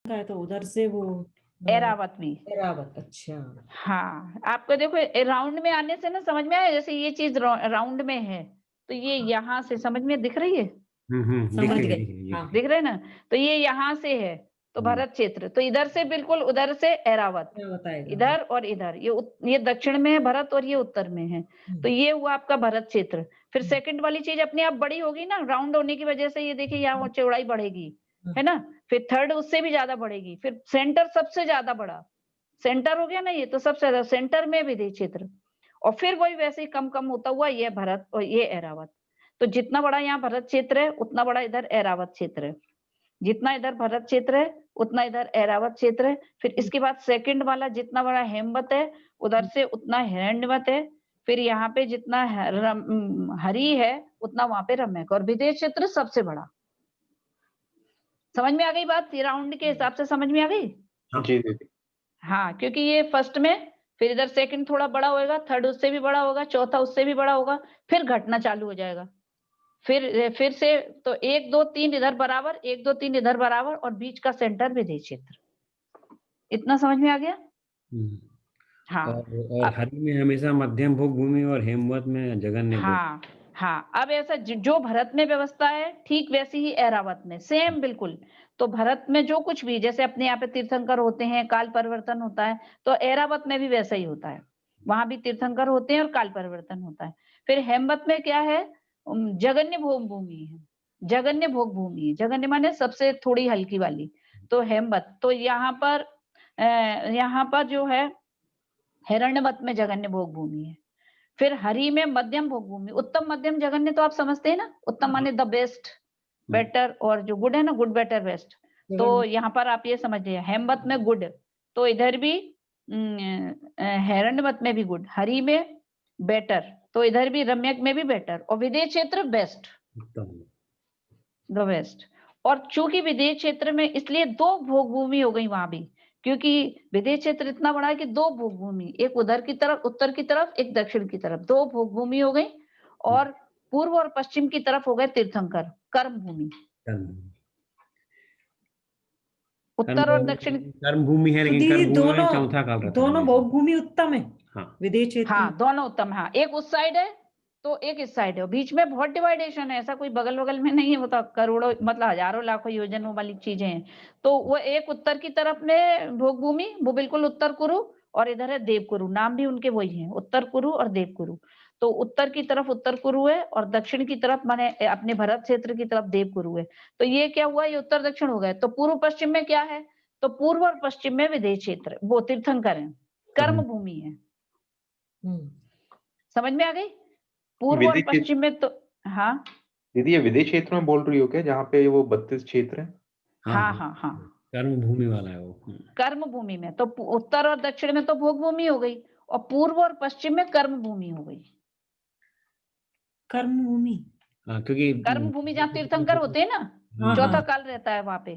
का है तो उधर से वो ऐरावत भी। ऐरावत, अच्छा। हाँ, आपको देखो राउंड में आने से ना समझ में आया, जैसे ये चीज़ राउंड में है, तो ये यहाँ से समझ में दिख रही है? दिख समझ रही है, गई। दिख रही है, हाँ, दिख रही दिख रहे हैं ना? तो ये यहाँ से है, तो है। भरत क्षेत्र, तो इधर से बिल्कुल उधर से ऐरावत, क्या बताएगा? हाँ। इधर और इधर, ये दक्षिण में है भरत और ये उत्तर में है, हुँ, तो ये हुआ आपका भरत क्षेत्र। फिर हुँ, सेकंड वाली चीज़ अपने आप बड़ी होगी ना, राउंड होने की वजह से ये देखिए यहाँ चौड़ाई बढ़ेगी, हाँ, है ना? फिर थर्ड उससे भी ज़्यादा बढ़ेगी, फिर सेंटर सबसे ज़्यादा बड़ा, सेंटर हो गया ना ये, तो सबसे ज़्यादा सेंटर में विदेश क्षेत्र, और फिर वही वैसे ही कम-कम होता हुआ ये भरत और ये ऐरावत। तो जितना बड़ा यहाँ भरत क्षेत्र है, उतना बड़ा इधर ऐरावत क्षेत्र है। जितना इधर भरत क्षेत्र है, उतना इधर ऐरावत क्षेत्र है। फिर हुँ, इसके बाद सेकंड वाला जितना बड़ा हेमवत है, उधर हुँ, से उतना हिरण्यवत है। फिर यहाँ पे जितना हरि है, उतना वहाँ पे रम्यक, और विदेश क्षेत्र सबसे बड़ा। समझ में आ गई बात? ये राउंड के हुँ, हिसाब से समझ में आ गई? हाँ, जी, दीदी। हाँ, क्योंकि ये फर्स्ट में, फिर इधर सेकंड थोड़ा बड़ा होएगा, थर्ड उससे भी बड़ा होगा, चौथा उससे भी बड़ा होगा, फिर घटना चालू हो जाएगा। फिर से तो 1, 2, 3 इधर बराबर, 1, 2, 3 इधर बराबर, और बीच का सेंटर विदेश क्षेत्र। इतना समझ में आ गया? हम्म। हाँ। और अब हरि में हमेशा मध्यम भोग भूमि और हेमवत में जगन्य भोग। हाँ, हाँ, अब ऐसा जो भरत में व्यवस्था है, ठीक वैसी ही ऐरावत में, सेम बिल्कुल। तो भरत में जो कुछ भी, जैसे अपने यहाँ पे तीर्थंकर होते हैं, काल परिवर्तन होता है, तो ऐरावत में भी वैसा ही होता है। वहाँ भी तीर्थंकर होते हैं और काल परिवर्तन होता है। फिर हेमवत में क्या है? जगन्य भोग भूमि है। जगन्य भोग भूमि है। जगन्य माने सबसे थोड़ी हल्की वाली। तो हेमवत, तो यहाँ पर जो है हिरण्यवत में जगन्य भोग भूमि है। फिर हरि में मध्यम भोग भूमि, उत्तम मध्यम जगन्य तो आप समझते हैं ना? उत्तम माने द बेस्ट, हम्म। बेटर, और जो गुड है ना, गुड बेटर बेस्ट। तो जगन यहाँ पर आप ये समझिए, हेमवत में गुड, तो इधर भी हिरण्यवत में भी गुड, हरि में बेटर, तो इधर भी रम्यक में भी बेटर, और विदेश क्षेत्र बेस्ट, उत्तम। The best. और चूंकि विदेश क्षेत्र में इसलिए 2 भोग भूमि हो गई वहां भी, क्योंकि विदेश क्षेत्र इतना बड़ा है कि 2 भोग भूमि, एक उधर की तरफ, उत्तर की तरफ, एक दक्षिण की तरफ, 2 भोग भूमि हो गई। और पूर्व और पश्चिम की तरफ हो गए तीर्थंकर, कर्म भूमि। कर्म उत्तर और दक्षिण। कर्म भूमि है, तो लेकिन दीदी कर्म भूमि में चौथा काल रहता है दोनों हमेशा। भोग भूमि उत्तम है हाँ। विदेश क्षेत्र में। हाँ, दोनों उत्तम, हाँ, एक उस साइड है, तो एक इस साइड है, बीच में बहुत डिवाइडेशन है, ऐसा कोई बगल-वगल में नहीं है, वो तो करोड़ों मतलब हज़ारों लाखों योजनों वाली चीज़ें हैं। तो वो एक उत्तर की तरफ में भोग भूमि, वो बिल्कुल उत्तर कुरु, और इधर है देवकुरु, नाम भी उनके वही हैं, उत्तर कुरु और देवकुरु। तो उत्तर की तरफ उत्तर कुरु है, और दक्षिण की तरफ माने अपने भरत क्षेत्र की तरफ देवकुरु है। तो ये क्या हुआ, ये उत्तर दक्षिण हो गए। तो पूर्व पश्चिम में क्या है? तो पूर्व और पश्चिम में विदेश क्षेत्र, वो तीर्थंकर हैं, कर्म कर्म। भूमि है। हुँ, समझ में आ गई? पूर्व और विदेश क्षेत्र पश्चिम में तो हाँ, दीदी, ये विदेश क्षेत्र में बोल रही हो क्या, जहाँ पे वो 32 क्षेत्र हैं? हाँ, हाँ, हाँ। हाँ, हाँ। कर्म भूमि वाला है वो। कर्म भूमि में तो उत्तर और दक्षिण में तो भोग भूमि हो गई, और पूर्व और पश्चिम में कर्म भूमि हो गई। कर्म भूमि। हाँ, क्योंकि कर्म भूमि जहाँ तीर्थंकर होते हैं ना, हाँ, चौथा हाँ। काल रहता है वहां पे।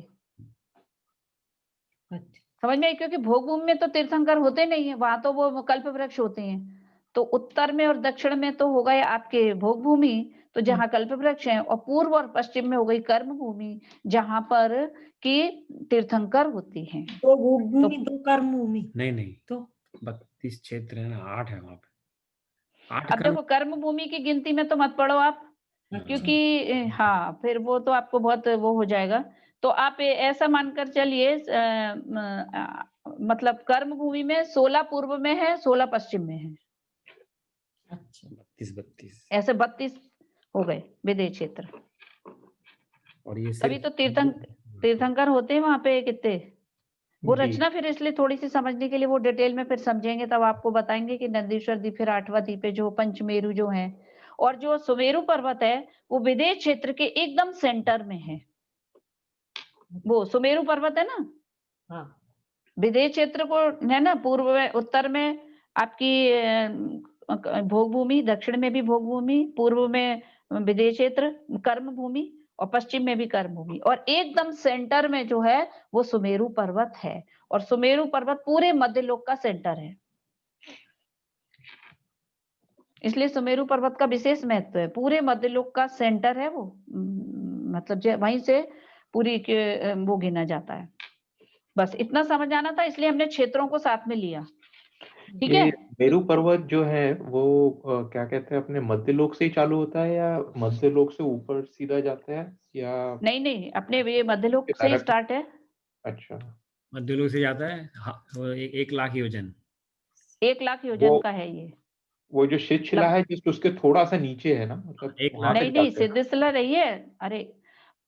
अच्छा, समझ में आई? क्योंकि भोग भूमि में तो तीर्थंकर होते नहीं है, वहां तो वो कल्प वृक्ष होते हैं। तो उत्तर में और दक्षिण में तो हो गए आपके भोग भूमि, तो हुँ, जहाँ कल्प वृक्ष हैं, और पूर्व और पश्चिम में हो गई कर्म भूमि, जहां पर की तीर्थंकर होती हैं। 2 भोग तो भूमि, 2 कर्म भूमि। नहीं, नहीं, तो 32 क्षेत्र है ना, 8 है वहाँ पे। 8 अब कर्म। देखो, कर्म भूमि की गिनती में तो मत पड़ो आप, अच्छा, क्योंकि हाँ, फिर वो तो आपको बहुत वो हो जाएगा। तो आप ऐसा मानकर चलिए, मतलब कर्म भूमि में 16 पूर्व में है, 16 पश्चिम में है, अच्छा। 32। ऐसे 32 हो गए विदेश क्षेत्र। और ये तभी सिर्फ। तो तीर्थंकर होते हैं वहां पे कितने। वो जी। रचना फिर इसलिए थोड़ी सी समझने के लिए, वो डिटेल में फिर समझेंगे, तब आपको बताएंगे कि नंदीश्वर द्वीप, फिर 8वां द्वीप है जो पंचमेरु जो है, और जो सुमेरु पर्वत है, वो विदेश क्षेत्र के एकदम सेंटर में है। वो सुमेरु पर्वत है ना, हाँ, विदेश क्षेत्र को, है ना, पूर्व में, उत्तर में आपकी भोग भूमि, दक्षिण में भी भोग भूमि, पूर्व में विदेश क्षेत्र कर्म भूमि, और पश्चिम में भी कर्म भूमि, और एकदम सेंटर में जो है वो सुमेरु पर्वत है। और सुमेरु पर्वत पूरे मध्यलोक का सेंटर है, इसलिए सुमेरु पर्वत का विशेष महत्व है, पूरे मध्यलोक का सेंटर है वो। मतलब वहीं से पूरी के वो गिना जाता है। बस इतना समझ आना था, इसलिए हमने क्षेत्रों को साथ में लिया। ठीक ये है, मेरू पर्वत जो है वो क्या कहते हैं, अपने मध्यलोक से ही चालू होता है या मध्यलोक से ऊपर सीधा जाता है या नहीं नहीं, अपने ये मध्यलोक से ही डायरेक्ट? स्टार्ट है। अच्छा, मध्यलोक से जाता है, हाँ, वो 1 लाख योजन। 1 लाख योजन वो का है ये। वो जो शिला लम है जिस उसके थोड़ा सा नीचे है ना, मतलब 1 लाख। वहां नहीं तक नहीं, जाते हैं। सिद्धेश्वला रही है। अरे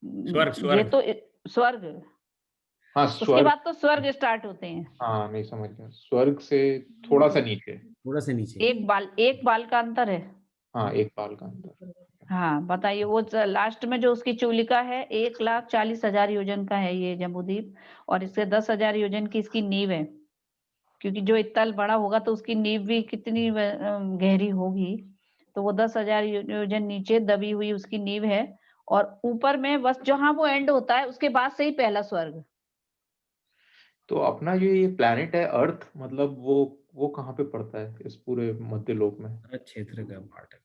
स्वर्ग ये स्वर्ग। तो स्वर्ग, हाँ उसके स्वर्ग। बाद तो स्वर्ग स्टार्ट होते हैं। हाँ नहीं समझ गया, स्वर्ग से थोड़ा सा नीचे। थोड़ा सा नीचे। एक बाल का अंतर है। हाँ एक पाल का अंदर। हाँ बताइए, वो लास्ट में जो उसकी चूलिका है 1,40,000 योजन का है ये जम्बूद्वीप, और इससे 10,000 योजन की इसकी नींव है। क्योंकि जो इतना बड़ा होगा तो उसकी नींव भी कितनी गहरी होगी, तो वो 10,000 योजन नीचे दबी हुई उसकी नींव है। और ऊपर में बस जहां वो एंड होता है उसके बाद से ही पहला स्वर्ग। तो अपना जो ये प्लैनेट है अर्थ, मतलब वो कहाँ पे पड़ता है इस पूरे मध्यलोक में? भरत क्षेत्र का पार्ट है।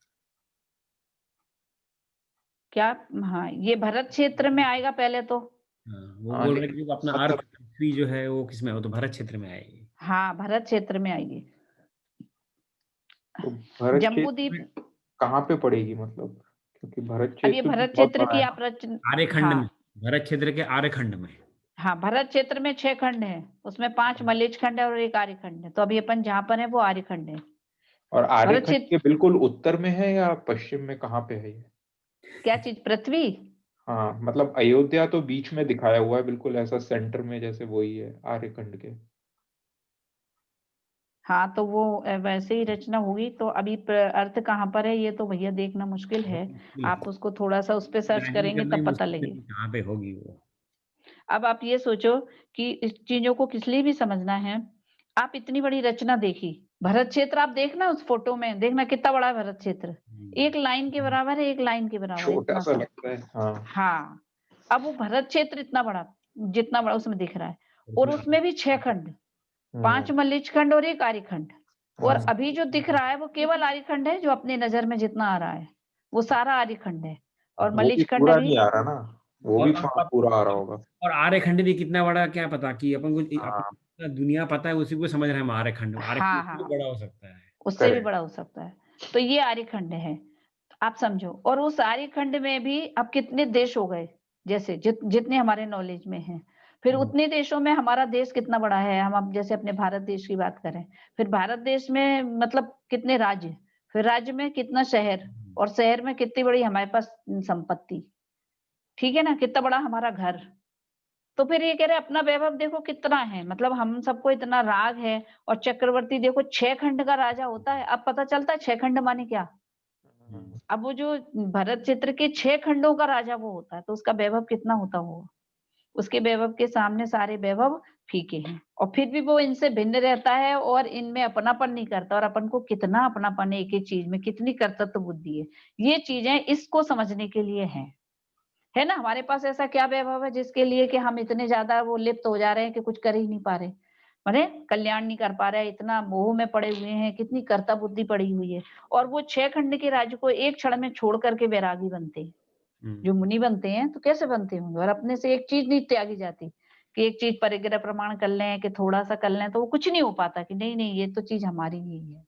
क्या? हाँ, ये भरत क्षेत्र में आएगा पहले तो। हाँ, वो हाँ बोल रहे लेकिन कि वो अपना अर्थ मतलब पृथ्वी जो है वो किसमें, वो तो भरत क्षेत्र में आएगी। हाँ, भरत क्षेत्र में आएगी। तो भरत क्षेत्र जम्बूद्वीप, में कहाँ पे पड़ेगी मतलब, क्योंकि भरत अब ये क्षेत्र भी भरत बहुत क्षेत्र बड़ा की है आप ना। आर्यखंड में, हाँ भरत क्षेत्र के आर्यखंड में। हाँ, भरत क्षेत्र में 6 खंड है, उसमें 5 मलेच्छ खंड है और 1 आर्यखंड है। तो अभी अपन जहाँ पर है वो आर्यखंड है। और भरत आर्यखंड के क्षेत्र, बिल्कुल उत्तर में है या पश्चिम में, कहाँ पे है ये? क्या चीज? पृथ्वी। हाँ मतलब अयोध्या तो बीच में दिखाया हुआ है बिल्कुल ऐसा सेंटर में, जैसे वही है आर्यखंड के। हाँ तो वो वैसे ही रचना होगी। तो अभी अर्थ कहाँ पर है ये तो भैया देखना मुश्किल है। आप उसको थोड़ा सा उस पे सर्च इमेजिन करेंगे करना ही तब पता मुश्किल है लगेगा। कि कहाँ पे होगी वो। अब आप ये सोचो कि इस चीजों को किस लिए भी समझना है। आप इतनी बड़ी रचना देखी, भरत क्षेत्र आप देखना उस फोटो में, देखना कितना बड़ा है भरत क्षेत्र। एक लाइन के बराबर है, एक लाइन के बराबर है, छोटा इतना सा सा। लगता है हाँ। हाँ, अब वो भरत क्षेत्र इतना बड़ा, जितना बड़ा उसमें दिख रहा है, और उसमें भी 6 खंड, 5 हम्म मल्लिच खंड और 1 आर्यखंड। और हम्म। अभी जो दिख रहा है वो केवल आर्यखंड है, जो अपने नजर में जितना आ रहा है वो सारा आर्यखंड है। और वो भी मल्लिच खंड पूरा अभी, नहीं आ रहा ना, वो भी और पूरा आ रहा होगा। और आर्यखंड भी कितना बड़ा, क्या पता कि अपन को हाँ अपन दुनिया पता है उसी को समझ रहे हैं हम। आर्यखंड, आर्यखंड हाँ से भी हाँ, बड़ा हो सकता है। उससे भी करेक्ट। बड़ा हो सकता है। तो ये आर्यखंड है, आप समझो। और उस आर्यखंड में भी अब कितने देश हो गए, जैसे जितने हमारे नॉलेज में हैं। फिर उतने देशों में हमारा देश कितना बड़ा है, हम अब जैसे अपने भारत देश की बात करें, फिर भारत देश में मतलब कितने राज्य, फिर राज्य में कितना शहर, और शहर में कितनी बड़ी हमारे पास संपत्ति। ठीक है ना, कितना बड़ा हमारा घर। तो फिर ये कह रहे अपना वैभव देखो कितना है, मतलब हम सबको इतना राग है। और चक्रवर्ती देखो 6 खंड का राजा होता है, अब पता चलता है 6 खंड माने क्या। अब वो जो भरत क्षेत्र के 6 खंडों का राजा वो होता है, तो उसका वैभव कितना होता होगा। उसके वैभव के सामने सारे वैभव फीके हैं, और फिर भी वो इनसे भिन्न रहता है और इनमें अपनापन नहीं करता। और अपन को कितना अपनापन है एक एक चीज में, कितनी कर्तव्य बुद्धि है। ये चीजें इसको समझने के लिए है ना। हमारे पास ऐसा क्या वैभव है जिसके लिए कि हम इतने ज्यादा वो लिप्त हो जा रहे हैं कि कुछ कर ही नहीं पा रहे, अरे कल्याण नहीं कर पा रहे, इतना मोह में पड़े हुए हैं, कितनी कर्ता बुद्धि पड़ी हुई है। और वो 6 खंड के राज्य को एक क्षण में छोड़ करके वैरागी बनते हैं, जो मुनि बनते हैं। तो कैसे बनते होंगे, और अपने से एक चीज नहीं त्यागी जाती, कि एक चीज परिग्रह प्रमाण कर लें कि थोड़ा सा कर लें तो वो कुछ नहीं हो पाता, कि नहीं नहीं ये तो चीज हमारी ही है।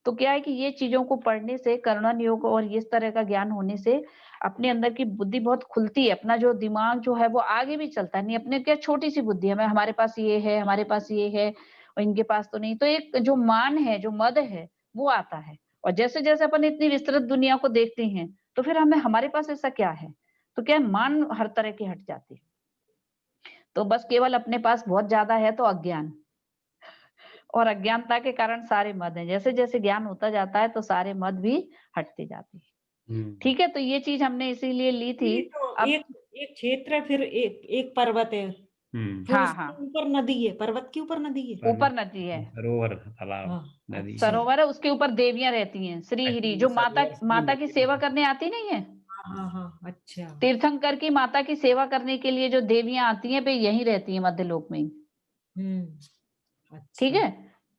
तो क्या है कि ये चीजों को पढ़ने से, कर्णन योग और इस तरह का ज्ञान होने से अपने अंदर की बुद्धि बहुत खुलती है। अपना जो दिमाग जो है वो आगे भी चलता है। नहीं अपने क्या छोटी सी बुद्धि है, हमारे पास ये है, हमारे पास ये है और इनके पास तो नहीं, तो एक जो मान है, जो मद है, वो आता है। और जैसे जैसे अपन इतनी विस्तृत दुनिया को देखते हैं तो फिर हमें, हमारे पास ऐसा क्या है, तो क्या है, मान हर तरह की हट जाती है। तो बस केवल अपने पास बहुत ज्यादा है तो अज्ञान, और अज्ञानता के कारण सारे मद हैं। जैसे जैसे ज्ञान होता जाता है तो सारे मद भी हटते जाते हैं। ठीक है, तो ये चीज हमने इसीलिए ली थी। ये तो अब एक एक क्षेत्र है, फिर एक एक पर्वत है, फिर हाँ उसके हाँ, ऊपर नदी है, पर्वत के ऊपर नदी है। ऊपर नदी है, सरोवर, तालाब, हाँ नदी। अच्छा। सरोवर है, उसके ऊपर देवियां रहती हैं, श्री हरि, जो माता सरोवर से माता की नदी सेवा निकलती करने आती नहीं है। हाँ हाँ हाँ, अच्छा। तीर्थंकर की माता की सेवा करने के लिए जो देवियां आती हैं वे यहीं रहती हैं, मध्यलोक में ही। ठीक अच्छा। है,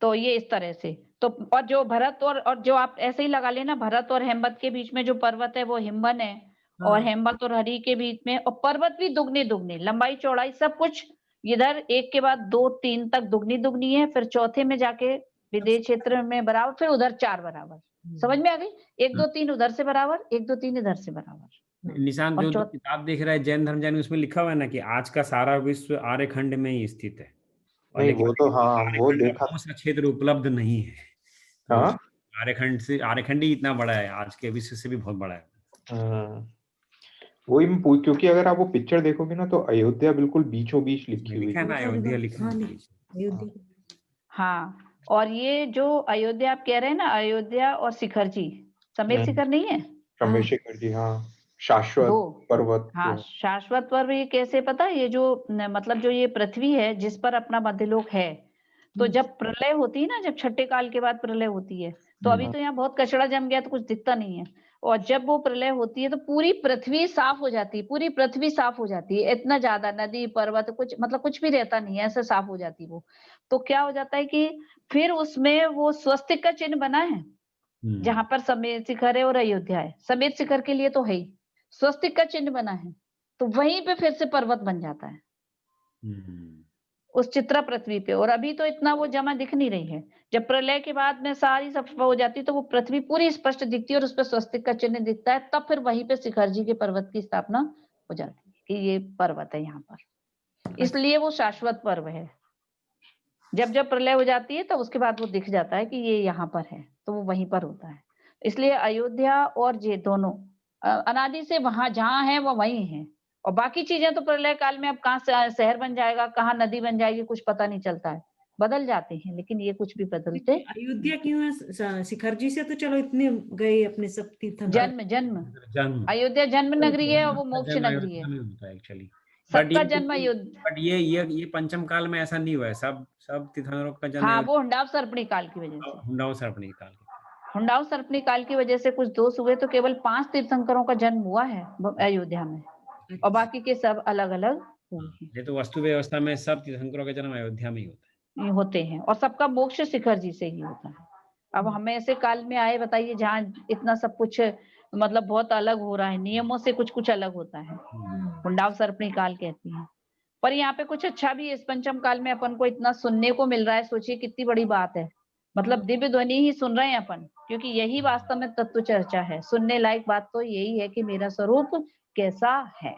तो ये इस तरह से। तो और जो भरत और जो आप ऐसे ही लगा लेना, भरत और हेमवत के बीच में जो पर्वत है वो हिमवन है। और हाँ हेमवत और हरि के बीच में, और पर्वत भी दुगने दुगने, लंबाई चौड़ाई सब कुछ इधर एक के बाद 2 3 तक दुगनी है, फिर चौथे में जाके विदेश क्षेत्र में बराबर, फिर उधर 4 बराबर। समझ में आ गई? 1 2 3 उधर से बराबर, 1 2 3 इधर से बराबर। निशांत और जो चौथ किताब देख रहा है जैन धर्म जान, उसमें लिखा हुआ है ना कि आज का सारा विश्व आर्यखंड में ही स्थित है, और नहीं लेकिन वो तो हाँ वो आर्यखंड में देखा। कौन सा क्षेत्र उपलब्ध नहीं है, तो हाँ आर्यखंड ही इतना बड़ा है, आज के विश्व से भी बहुत बड़ा है। वही मैं क्योंकि अगर आप वो पिक्चर देखोगे ना तो अयोध्या बिल्कुल बीचों बीच लिखी हुई लिखा है है। ना, अयोध्या लिखा हाँ, है। अयोध्या। हाँ, और ये जो अयोध्या आप कह रहे हैं ना, अयोध्या और शिखर जी, समेत शिखर नहीं है? चंद्रशेखर जी, हाँ, शाश्वत 2 पर्वत हाँ, जो शाश्वत पर्व ये कैसे पता है? ये जो मतलब जो ये पृथ्वी है जिस पर अपना मध्यलोक है, तो जब प्रलय होती है ना, जब छठे काल के बाद प्रलय होती है, तो अभी तो यहाँ बहुत कचरा जम गया तो कुछ दिखता नहीं है, और जब वो प्रलय होती है तो पूरी पृथ्वी साफ हो जाती है, पूरी पृथ्वी साफ हो जाती है, इतना ज्यादा नदी पर्वत कुछ मतलब कुछ भी रहता नहीं है, ऐसे साफ हो जाती है वो। तो क्या हो जाता है कि फिर उसमें वो स्वस्तिक का चिन्ह बना है, जहां पर समेत शिखर है और अयोध्या है। समेत शिखर के लिए तो है ही, स्वस्तिक का चिन्ह बना है, तो वहीं पे फिर से पर्वत बन जाता है उस चित्रा पृथ्वी पे। और अभी तो इतना वो जमा दिख नहीं रही है, जब प्रलय के बाद में सारी सफा हो जाती है तो वो पृथ्वी पूरी स्पष्ट दिखती है और उस पर स्वस्तिक का चिन्ह दिखता है, तब फिर वहीं पे शिखर जी के पर्वत की स्थापना हो जाती है कि ये पर्वत है यहाँ पर, इसलिए वो शाश्वत पर्व है। जब जब प्रलय हो जाती है तो उसके बाद वो दिख जाता है कि ये यहाँ पर है, तो वो वहीं पर होता है। इसलिए अयोध्या और ये दोनों अनादि से वहां जहां है वो वहीं है, और बाकी चीजें तो प्रलय काल में अब कहाँ शहर बन जाएगा, कहाँ नदी बन जाएगी, कुछ पता नहीं चलता है, बदल जाते हैं, लेकिन ये कुछ भी बदलते। अयोध्या क्यों है? शिखर जी से तो चलो इतने गए अपने सब तीर्थंकर। जन्म जन्म जन्म अयोध्या जन्म नगरी है और वो मोक्ष जन्म नगरी है, अयोध्या में होता है एक्चुअली। सबका जन्म अयोध्या। बट ये पंचम काल में ऐसा नहीं हुआ है, सब तीर्थंकरों का जन्म हाँ, वो हुंडाव सर्पणी काल की वजह से, हुंडाओ सर्पणी काल के। हुंडाव सर्पणी काल की वजह से कुछ दोष हुए, तो केवल 5 तीर्थंकरों का जन्म हुआ है अयोध्या में, और बाकी के सब अलग अलग हुए हैं। ये तो वस्तु व्यवस्था में सब तीर्थंकरों का जन्म अयोध्या में ही होता है, ये होते हैं, और सबका मोक्ष शिखर जी से ही होता है। अब हमें ऐसे काल में आए बताइए जहाँ इतना सब कुछ मतलब बहुत अलग हो रहा है, नियमों से कुछ कुछ अलग होता है, हुंडाव सर्पणी काल कहती हैं। पर यहाँ पे कुछ अच्छा भी है, इस पंचम काल में अपन को इतना सुनने को मिल रहा है, सोचिए कितनी बड़ी बात है, मतलब दिव्य ध्वनि ही सुन रहे हैं अपन, क्योंकि यही वास्तव में तत्व चर्चा है। सुनने लायक बात तो यही है कि मेरा स्वरूप कैसा है।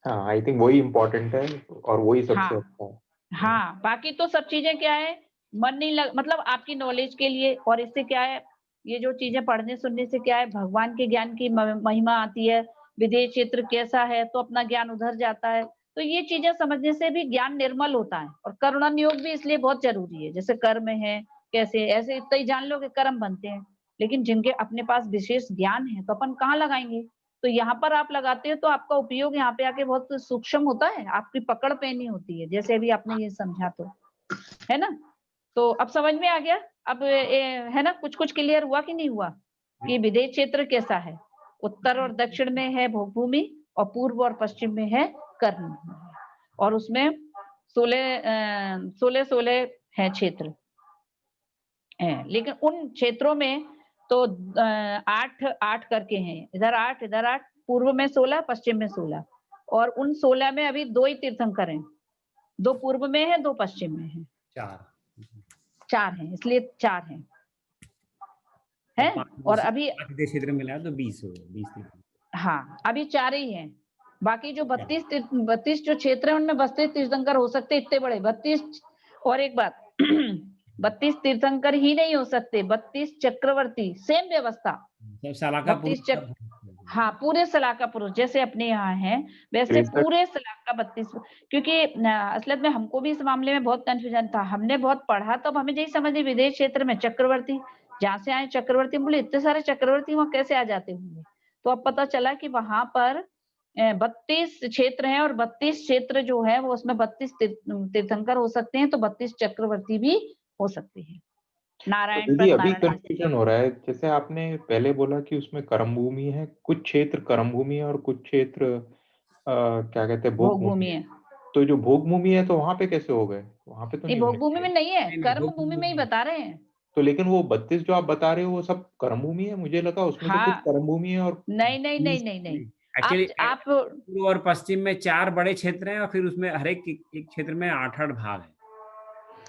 हाँ, आई थिंक वही इम्पोर्टेंट है और वही सबसे हाँ अच्छा है। हाँ, बाकी तो सब चीजें क्या है, मन नहीं लग मतलब आपकी नॉलेज के लिए, और इससे क्या है, ये जो चीजें पढ़ने सुनने से क्या है, भगवान के ज्ञान की महिमा आती है, विदेश क्षेत्र कैसा है तो अपना ज्ञान उधर जाता है, तो ये चीजें समझने से भी ज्ञान निर्मल होता है। और कर्मण योग भी इसलिए बहुत जरूरी है, जैसे कर्म है कैसे, ऐसे इतना ही जान लो कि कर्म बनते हैं, लेकिन जिनके अपने पास विशेष ज्ञान है तो अपन कहाँ लगाएंगे, तो यहाँ पर आप लगाते हो तो आपका उपयोग यहाँ पे आके बहुत सूक्ष्म होता है, आपकी पकड़ पे नहीं होती है, जैसे अभी आपने ये समझा तो, है ना? तो अब समझ में आ गया, अब है ना, कुछ कुछ क्लियर हुआ कि नहीं हुआ कि विदेश क्षेत्र कैसा है, उत्तर और दक्षिण में है भोग भूमि, और पूर्व और पश्चिम में है कर्म भूमि, और उसमें 16 है क्षेत्र है, लेकिन उन क्षेत्रों में तो 8 करके हैं, इधर 8 इधर 8, पूर्व में 16 पश्चिम में 16, और उन 16 में अभी 2 ही तीर्थंकर हैं, 2 पूर्व में है 2 पश्चिम में है, 4 हैं, इसलिए 4 हैं, और अभी क्षेत्र में मिला तो 20 हाँ अभी 4 ही हैं, बाकी जो 32 जो क्षेत्र है उनमें 32 तीर्थंकर हो सकते, इतने बड़े 32। और एक बात 32 तीर्थंकर ही नहीं हो सकते, 32 चक्रवर्ती, सेम व्यवस्था, 32 चक्र, हाँ पूरे सलाका पुरुष जैसे अपने यहाँ है वैसे पूरे सलाका 32, क्योंकि असलियत में हमको भी इस मामले में बहुत कंफ्यूजन था, हमने बहुत पढ़ा तो हमें यही समझ विदेश क्षेत्र में चक्रवर्ती, जहाँ से आए चक्रवर्ती, बोले इतने सारे चक्रवर्ती वहां कैसे आ जाते होंगे, तो अब पता चला कि वहां पर 32 क्षेत्र हैं, और 32 क्षेत्र जो है वो उसमें 32 तीर्थंकर हो सकते हैं, तो 32 चक्रवर्ती भी हो सकते हैं। नारायण दीदी अभी कंफ्यूजन हो रहा है, जैसे आपने पहले बोला कि उसमें कर्म भूमि है, कुछ क्षेत्र कर्म भूमि है और कुछ क्षेत्र क्या कहते हैं भोग भूमि है, तो जो भोग भूमि है तो वहां पे कैसे हो गए, वहां पे तो नहीं भोग भूमि में नहीं है, कर्म भूमि में ही बता रहे हैं। तो लेकिन वो 32 जो आप बता रहे हो वो सब कर्म भूमि है, मुझे लगा उसमें तो कुछ कर्म भूमि है और नहीं नहीं नहीं नहीं नहीं, एक्चुअली आप पूर्व और पश्चिम में 4 बड़े क्षेत्र हैं और फिर उसमें हर एक एक क्षेत्र में 8-8 भाग हैं।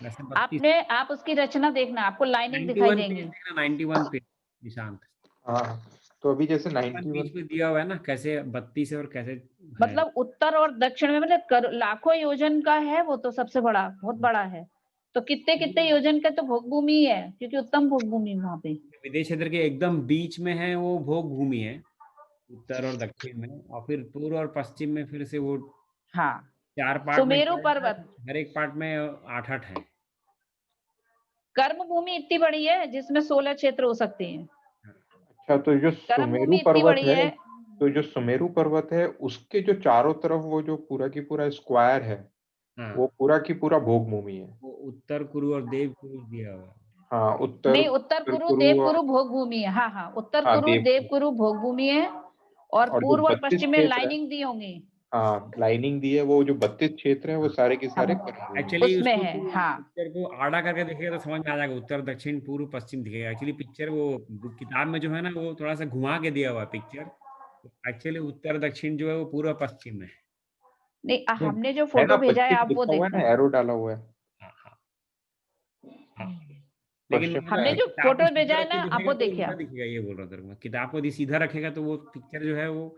वैसे 32 आप उसकी रचना देखना, आपको लाइनिंग दिखाई 91 पेज देंगी। देखना, 91 पेज निशांत। हाँ, तो अभी जैसे 91 91 बीच में दिया हुआ है ना, कैसे 32 है और कैसे है। मतलब उत्तर और दक्षिण में मतलब लाखों योजन का है वो, तो सबसे बड़ा, बहुत बड़ा है। तो कितने कितने योजन का तो भोग भूमि है, क्योंकि उत्तम भोग भूमि वहां पे। विदेश क्षेत्र के एकदम बीच में है वो भोग भूमि है, उत्तर और दक्षिण में, और फिर पूर्व और पश्चिम में फिर से वो हाँ, 4 पार्ट में सुमेरु डिवाइड है, पर्वत, हर एक पार्ट में 8-8 है। कर्म भूमि इतनी बड़ी है जिसमें 16 क्षेत्र हो सकते हैं। अच्छा, तो जो कर्म सुमेरु भूमि इतनी पर्वत बड़ी है, है। तो जो सुमेरु पर्वत है उसके जो चारों तरफ वो जो पूरा की पूरा स्क्वायर है, हाँ, वो पूरा की पूरा भोग भूमि है। वो उत्तर कुरु और देव कुरु दिया हुआ है। हाँ, उत्तर नहीं, उत्तर उत्तर कुरु कुरु देव और कुरु भोग भूमि है। हाँ हाँ, उत्तर हाँ, कुरु देव कुरु भोग भूमि है, और और जो पूर्व और 32 पश्चिम में क्षेत्र है, लाइनिंग दी होंगी। हाँ लाइनिंग दी है, वो जो 32 क्षेत्र है वो सारे के सारे हाँ, कर्म भूमि है। एक्चुअली उसमें उसको है। हाँ, पिक्चर को आड़ा करके देखिएगा तो समझ में आ जाएगा, उत्तर दक्षिण पूर्व पश्चिम दिखेगा। एक्चुअली पिक्चर वो किताब में जो है ना वो थोड़ा सा घुमा के दिया हुआ है पिक्चर, एक्चुअली उत्तर दक्षिण जो है वो पूर्व पश्चिम में है। नहीं, हमने जो है ना, फोटो भेजा है 25 आप वो लिखा हुआ है ना, देखना। एरो डाला हुआ है। हाँ हाँ हाँ। लेकिन पश्चिम वो हमने में जो किताब को फोटो सीधा भेजा है रख ना, के आप दिखेगा वो तो देखिए उल्टा आप। दिखेगा, ये बोल रहा था मैं। किताब को यदि सीधा रखेगा तो वो पिक्चर जो है वो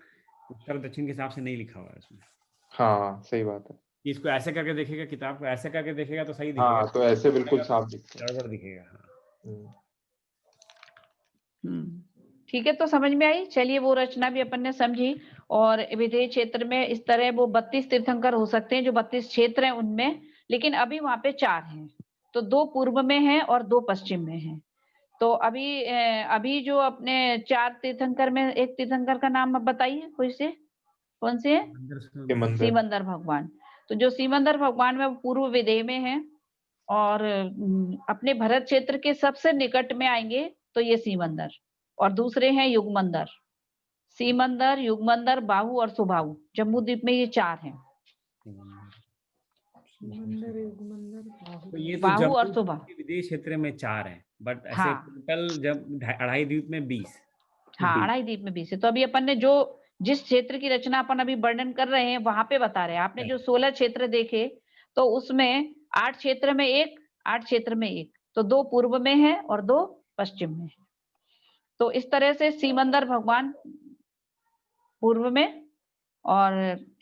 उत्तर दक्षिण के हिसाब से नहीं लिखा हुआ है उसमें। हाँ, सही बात है। कि इसको ऐसे करके देखेगा, किताब को ऐसे करके देखेगा तो सही दिखेगा, हाँ, तो ऐसे बिल्कुल अगर साफ दिखता है। गड़बड़ दिखेगा। हाँ, हम्म। ठीक है, तो समझ में आई। चलिए, वो रचना भी अपन ने समझी। और विदेश क्षेत्र में इस तरह वो 32 तीर्थंकर हो सकते हैं, जो 32 क्षेत्र हैं उनमें, लेकिन अभी वहां पे 4 हैं। तो 2 पूर्व में हैं और 2 पश्चिम में हैं। तो अभी जो अपने 4 तीर्थंकर में एक तीर्थंकर का नाम अब बताइए, कोई से, कौन से है? अंदर के मंदिर। सीमंदर भगवान। तो जो सीमंदर भगवान में वो पूर्व विदेह में है, और अपने भरत क्षेत्र के सबसे निकट में आएंगे तो ये सीमंदर। और दूसरे हैं युगमंदर, सीमंदर, युगमंदर, बाहु और सुबाहु। जम्मू द्वीप में ये 4 हैं, मंदिर, युग मंदिर, तो ये तो बाहु और जम्मू सुबाहु। के विदेश क्षेत्र में 4 हैं, बट ऐसे हाँ टोटल जब 2.5 द्वीप में 20। हाँ, अढ़ाई द्वीप में 20 है। तो अभी अपन ने जो जिस क्षेत्र की रचना अपन अभी वर्णन कर रहे हैं वहां पे बता रहे हैं। आपने जो 16 क्षेत्र देखे, तो उसमें 8 क्षेत्र में 1, 8 क्षेत्र में 1, तो 2 पूर्व में है और 2 पश्चिम में है। तो इस तरह से सीमंदर भगवान पूर्व में, और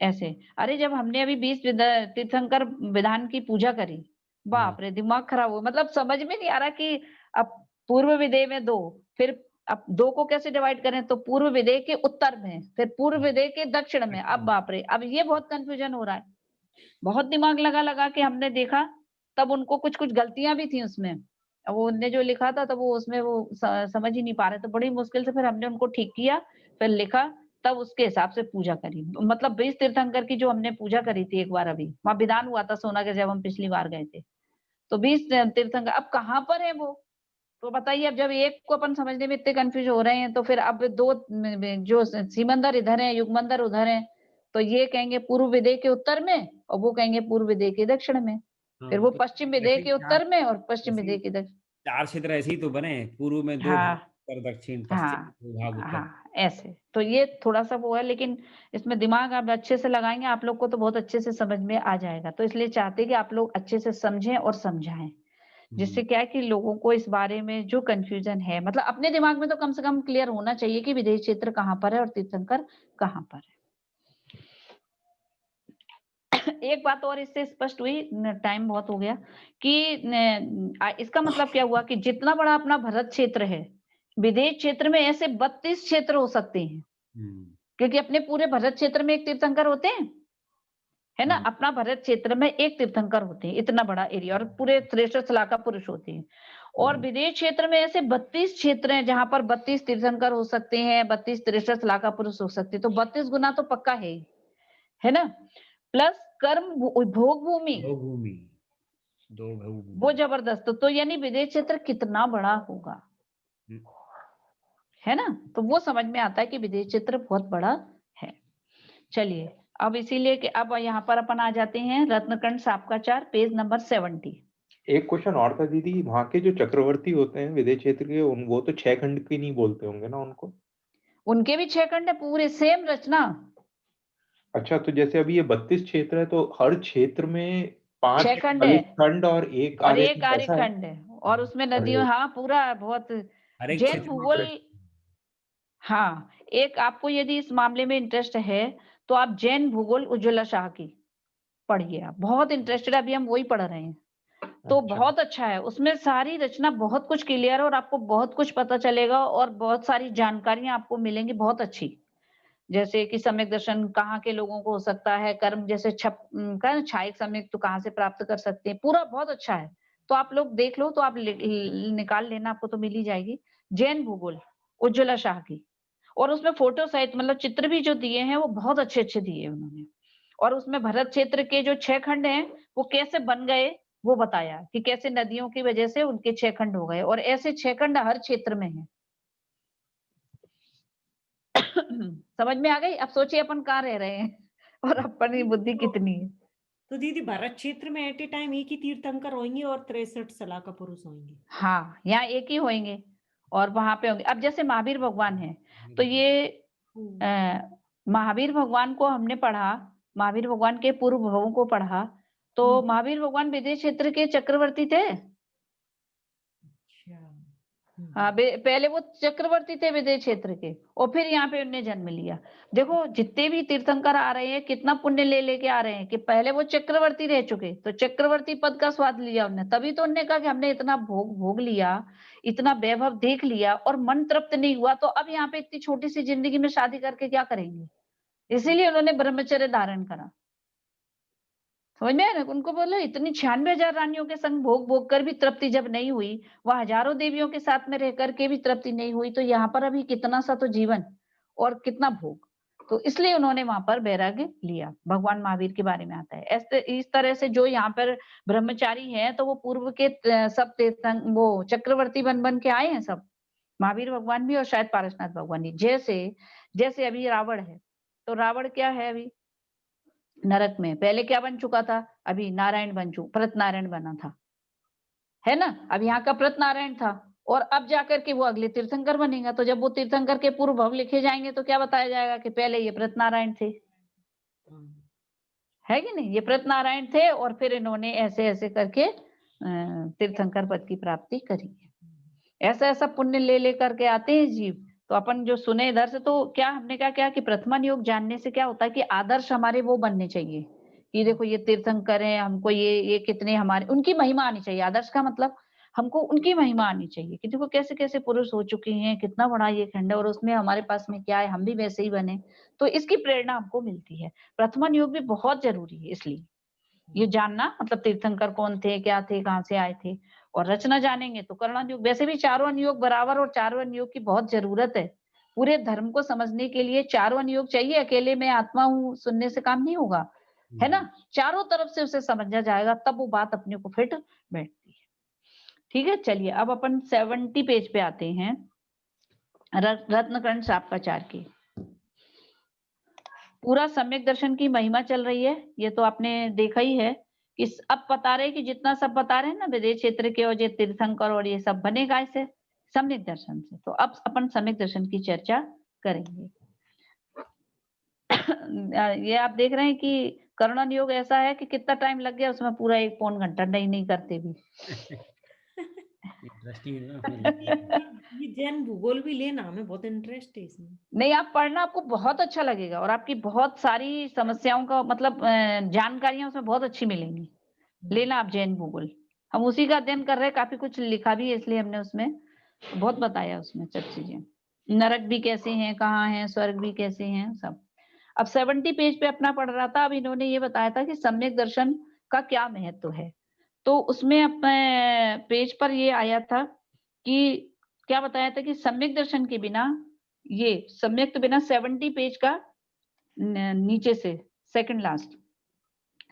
ऐसे। अरे, जब हमने अभी 20 तीर्थंकर विधान की पूजा करी, बाप रे, दिमाग खराब हो, मतलब समझ में नहीं आ रहा कि अब पूर्व विदेह में 2, फिर अब 2 को कैसे डिवाइड करें। तो पूर्व विदेह के उत्तर में, फिर पूर्व विदेह के दक्षिण में। अब बाप रे, अब ये बहुत कंफ्यूजन हो रहा है। बहुत दिमाग लगा लगा के हमने देखा, तब उनको कुछ कुछ गलतियां भी थी उसमें। अब वो उनने जो लिखा था, तब वो उसमें वो समझ ही नहीं पा रहे, तो बड़ी मुश्किल से फिर हमने उनको ठीक किया, फिर लिखा, तब उसके हिसाब से पूजा करी। मतलब 20 तीर्थंकर की जो हमने पूजा करी थी एक बार, अभी वहां विधान हुआ था सोना के, जब हम पिछली बार गए थे। तो 20 तीर्थंकर अब कहाँ पर है वो, तो बताइए। अब जब एक को अपन समझने में इतने कंफ्यूज हो रहे हैं, तो फिर अब 2 जो सीमंदर इधर है, युगमंदर उधर है, तो ये कहेंगे पूर्व विदेह के उत्तर में, और वो कहेंगे पूर्व विदेह के दक्षिण में। फिर वो तो पश्चिम विदेह ऐसे ही के उत्तर में और पश्चिम ऐसे ही विदेह के दक्षिण। 4 क्षेत्र ऐसे ही तो बने, पूर्व में 2 भाग, हाँ उत्तर दक्षिण, पश्चिम में हाँ 2 भाग, उत्तर। हाँ, ऐसे। तो ये थोड़ा सा वो है, लेकिन इसमें दिमाग आप अच्छे से लगाएंगे, आप लोग को तो बहुत अच्छे से समझ में आ जाएगा। तो इसलिए चाहते हैं कि आप लोग अच्छे से समझें और समझाएं, जिससे क्या है कि लोगों को इस बारे में जो कंफ्यूजन है, मतलब अपने दिमाग में तो कम से कम क्लियर होना चाहिए कि विदेश क्षेत्र कहाँ पर है और तीर्थंकर कहाँ पर है। एक बात और इससे स्पष्ट हुई, टाइम बहुत हो गया, कि इसका मतलब क्या हुआ कि जितना बड़ा अपना भरत क्षेत्र है, विदेश क्षेत्र में ऐसे 32 क्षेत्र हो सकते हैं। क्योंकि अपने पूरे भरत क्षेत्र में एक तीर्थंकर होते हैं, है ना। अपना भरत क्षेत्र में एक तीर्थंकर होते हैं, इतना बड़ा एरिया, और पूरे श्रेष्ठ शलाका पुरुष होते हैं। और विदेश क्षेत्र में ऐसे 32 क्षेत्र हैं जहां पर 32 तीर्थंकर हो सकते हैं, 32 श्रेष्ठ शलाका पुरुष हो सकते हैं। तो 32 गुना तो पक्का है ना। प्लस कर्म भोग भूमि, वो जबरदस्त। तो यानी विदेश क्षेत्र कितना बड़ा होगा, है ना। तो वो समझ में आता है कि विदेश क्षेत्र बहुत बड़ा है। चलिए, अब इसीलिए कि अब यहाँ पर अपन आ जाते हैं रत्नकंड सापकाचार, पेज नंबर 70। एक क्वेश्चन और था दीदी, वहाँ के जो चक्रवर्ती होते हैं विदेश क्षेत्र के, वो तो 6 खंड की नहीं बोलते होंगे ना उनको? उनके भी 6 खंड है, पूरे सेम रचना। अच्छा, तो जैसे अभी ये 32 क्षेत्र है, तो हर क्षेत्र में 5 6 खंड है ललित खंड और 1 और आर्य 1 खंड, आर्य ऐसा है? खंड है, और उसमें अरे! नदियों, हाँ पूरा बहुत हर एक जैन क्षेत्र में भूगोल। पूरे हाँ, एक आपको यदि इस मामले में इंटरेस्ट है तो आप जैन भूगोल उज्ज्वला शाह की पढ़िए, आप बहुत इंटरेस्टेड, अभी हम वही पढ़ रहे हैं। तो अच्छा। बहुत अच्छा है, उसमें सारी रचना बहुत कुछ क्लियर है और आपको बहुत कुछ पता चलेगा और बहुत सारी जानकारियां आपको मिलेंगी बहुत अच्छी। जैसे कि सम्यक दर्शन कहाँ के लोगों को हो सकता है, कर्म जैसे का ना छायक सम्यक तो कहाँ से प्राप्त कर सकते हैं, पूरा बहुत अच्छा है। तो आप लोग देख लो, तो आप निकाल लेना, आपको तो मिल ही जाएगी। जैन भूगोल उज्ज्वला शाह की, और उसमें फोटो सहित मतलब चित्र भी जो दिए हैं वो बहुत अच्छे-अच्छे दिए हैं उन्होंने। और उसमें भरत क्षेत्र के जो 6 खंड हैं, वो कैसे बन गए, वो बताया कि कैसे नदियों की वजह से उनके 6 खंड हो गए, और ऐसे 6 खंड हर क्षेत्र में हैं। समझ में आ गई? अब सोचिए अपन कहाँ रह रहे हैं और अपनी बुद्धि कितनी है। तो दीदी भारत क्षेत्र में एट ए टाइम एक ही तीर्थंकर होंगे और 63 सलाह का पुरुष होंगे? हाँ, यहाँ एक ही होंगे और वहां पे होंगे। अब जैसे महावीर भगवान है, तो हम्म, ये हम्म, महावीर भगवान को हमने पढ़ा, महावीर भगवान के पूर्व भवों को पढ़ा, तो महावीर भगवान विदेश क्षेत्र के चक्रवर्ती थे। अच्छा। हाँ, पहले वो चक्रवर्ती थे विदेश क्षेत्र के, और फिर यहाँ पे उन्हें जन्म लिया। देखो जितने भी तीर्थंकर आ रहे हैं, कितना पुण्य ले लेके आ रहे हैं कि पहले वो चक्रवर्ती रह चुके, तो चक्रवर्ती पद का स्वाद लिया उन्होंने, तभी तो उन्होंने कहा कि हमने इतना भोग भोग लिया, इतना वैभव देख लिया और मन तृप्त नहीं हुआ, तो अब यहाँ पे इतनी छोटी सी जिंदगी में शादी करके क्या करेंगे। इसीलिए उन्होंने ब्रह्मचर्य धारण करा। समझ में आया ना? उनको बोलो इतनी 96,000 रानियों के संग भोग भोग कर भी तृप्ति जब नहीं हुई, वह हजारों देवियों के साथ में रह करके भी तृप्ति नहीं हुई, तो यहाँ पर अभी कितना सा तो जीवन और कितना भोग। तो इसलिए उन्होंने वहां पर वैराग्य लिया। भगवान महावीर के बारे में आता है ऐसे, इस तरह से जो यहाँ पर ब्रह्मचारी है, तो वो पूर्व के सब वो चक्रवर्ती बन बन के आए हैं सब, महावीर भगवान भी और शायद पारसनाथ भगवान भी। जैसे जैसे अभी रावण है, तो रावण क्या है अभी नरक में, पहले क्या बन चुका था, अभी नारायण बन चुका, प्रत नारायण बना था, है ना? अब यहाँ का प्रत नारायण था, और अब जाकर के वो अगले तीर्थंकर बनेगा। तो जब वो तीर्थंकर के पूर्व भव लिखे जाएंगे तो क्या बताया जाएगा कि पहले ये प्रत नारायण थे, है कि नहीं? ये प्रत नारायण थे और फिर इन्होंने ऐसे ऐसे करके तीर्थंकर पद की प्राप्ति करी है। ऐसा ऐसा पुण्य ले लेकर के आते हैं जीव। तो अपन जो सुने इधर से, तो क्या हमने क्या कि प्रथमन योग जानने से क्या होता है कि आदर्श हमारे वो बनने चाहिए कि देखो ये तीर्थंकर है, हमको ये कितने हमारे उनकी महिमा आनी चाहिए। आदर्श का मतलब हमको उनकी महिमा आनी चाहिए कि देखो कैसे कैसे पुरुष हो चुके हैं, कितना बड़ा ये खंड है और उसमें हमारे पास में क्या है, हम भी वैसे ही बने। तो इसकी प्रेरणा हमको मिलती है। प्रथमन योग भी बहुत जरूरी है, इसलिए ये जानना मतलब तीर्थंकर कौन थे, क्या थे, कहाँ से आए थे। और रचना जानेंगे तो कर्ण योग, वैसे भी चारों अनुयोग बराबर और चारों अनुयोग की बहुत जरूरत है। पूरे धर्म को समझने के लिए चारों अनुयोग चाहिए, अकेले मैं आत्मा हूँ सुनने से काम नहीं होगा, है ना? चारों तरफ से उसे समझा जाएगा, तब वो बात अपने को फिट बैठती है। ठीक है, चलिए अब अपन 70 पेज पे आते हैं, रत्नकर्ण सापकाचार की। पूरा सम्यक दर्शन की महिमा चल रही है, ये तो आपने देखा ही है। इस अब बता रहे कि जितना सब बता रहे हैं ना विदेश क्षेत्र के और ये तीर्थंकर और ये सब बनेगा इसे सम्यक दर्शन से। तो अब अपन सम्यक दर्शन की चर्चा करेंगे। ये आप देख रहे हैं कि कर्ण योग ऐसा है कि कितना टाइम लग गया उसमें, पूरा 1 पौन घंटा नहीं करते भी। इंटरेस्टिंग है ना ये जैन भूगोल भी लेना, हमें बहुत इंटरेस्ट है इसमें। नहीं, आप पढ़ना, आपको बहुत अच्छा लगेगा और आपकी बहुत सारी समस्याओं का मतलब जानकारियां उसमें बहुत अच्छी मिलेंगी। लेना आप जैन भूगोल, हम उसी का अध्ययन कर रहे हैं, काफी कुछ लिखा भी है इसलिए हमने उसमें बहुत बताया उसमें सब चीजें, नरक भी कैसे हैं, कहाँ हैं, स्वर्ग भी कैसे हैं, सब। अब 70 पेज पे अपना पढ़ रहा था, अब इन्होंने ये बताया था कि सम्यक दर्शन का क्या महत्व है। तो उसमें अपने पेज पर ये आया था कि क्या बताया था कि सम्यक दर्शन के बिना, ये सम्यक के बिना 70 पेज का नीचे से सेकंड लास्ट,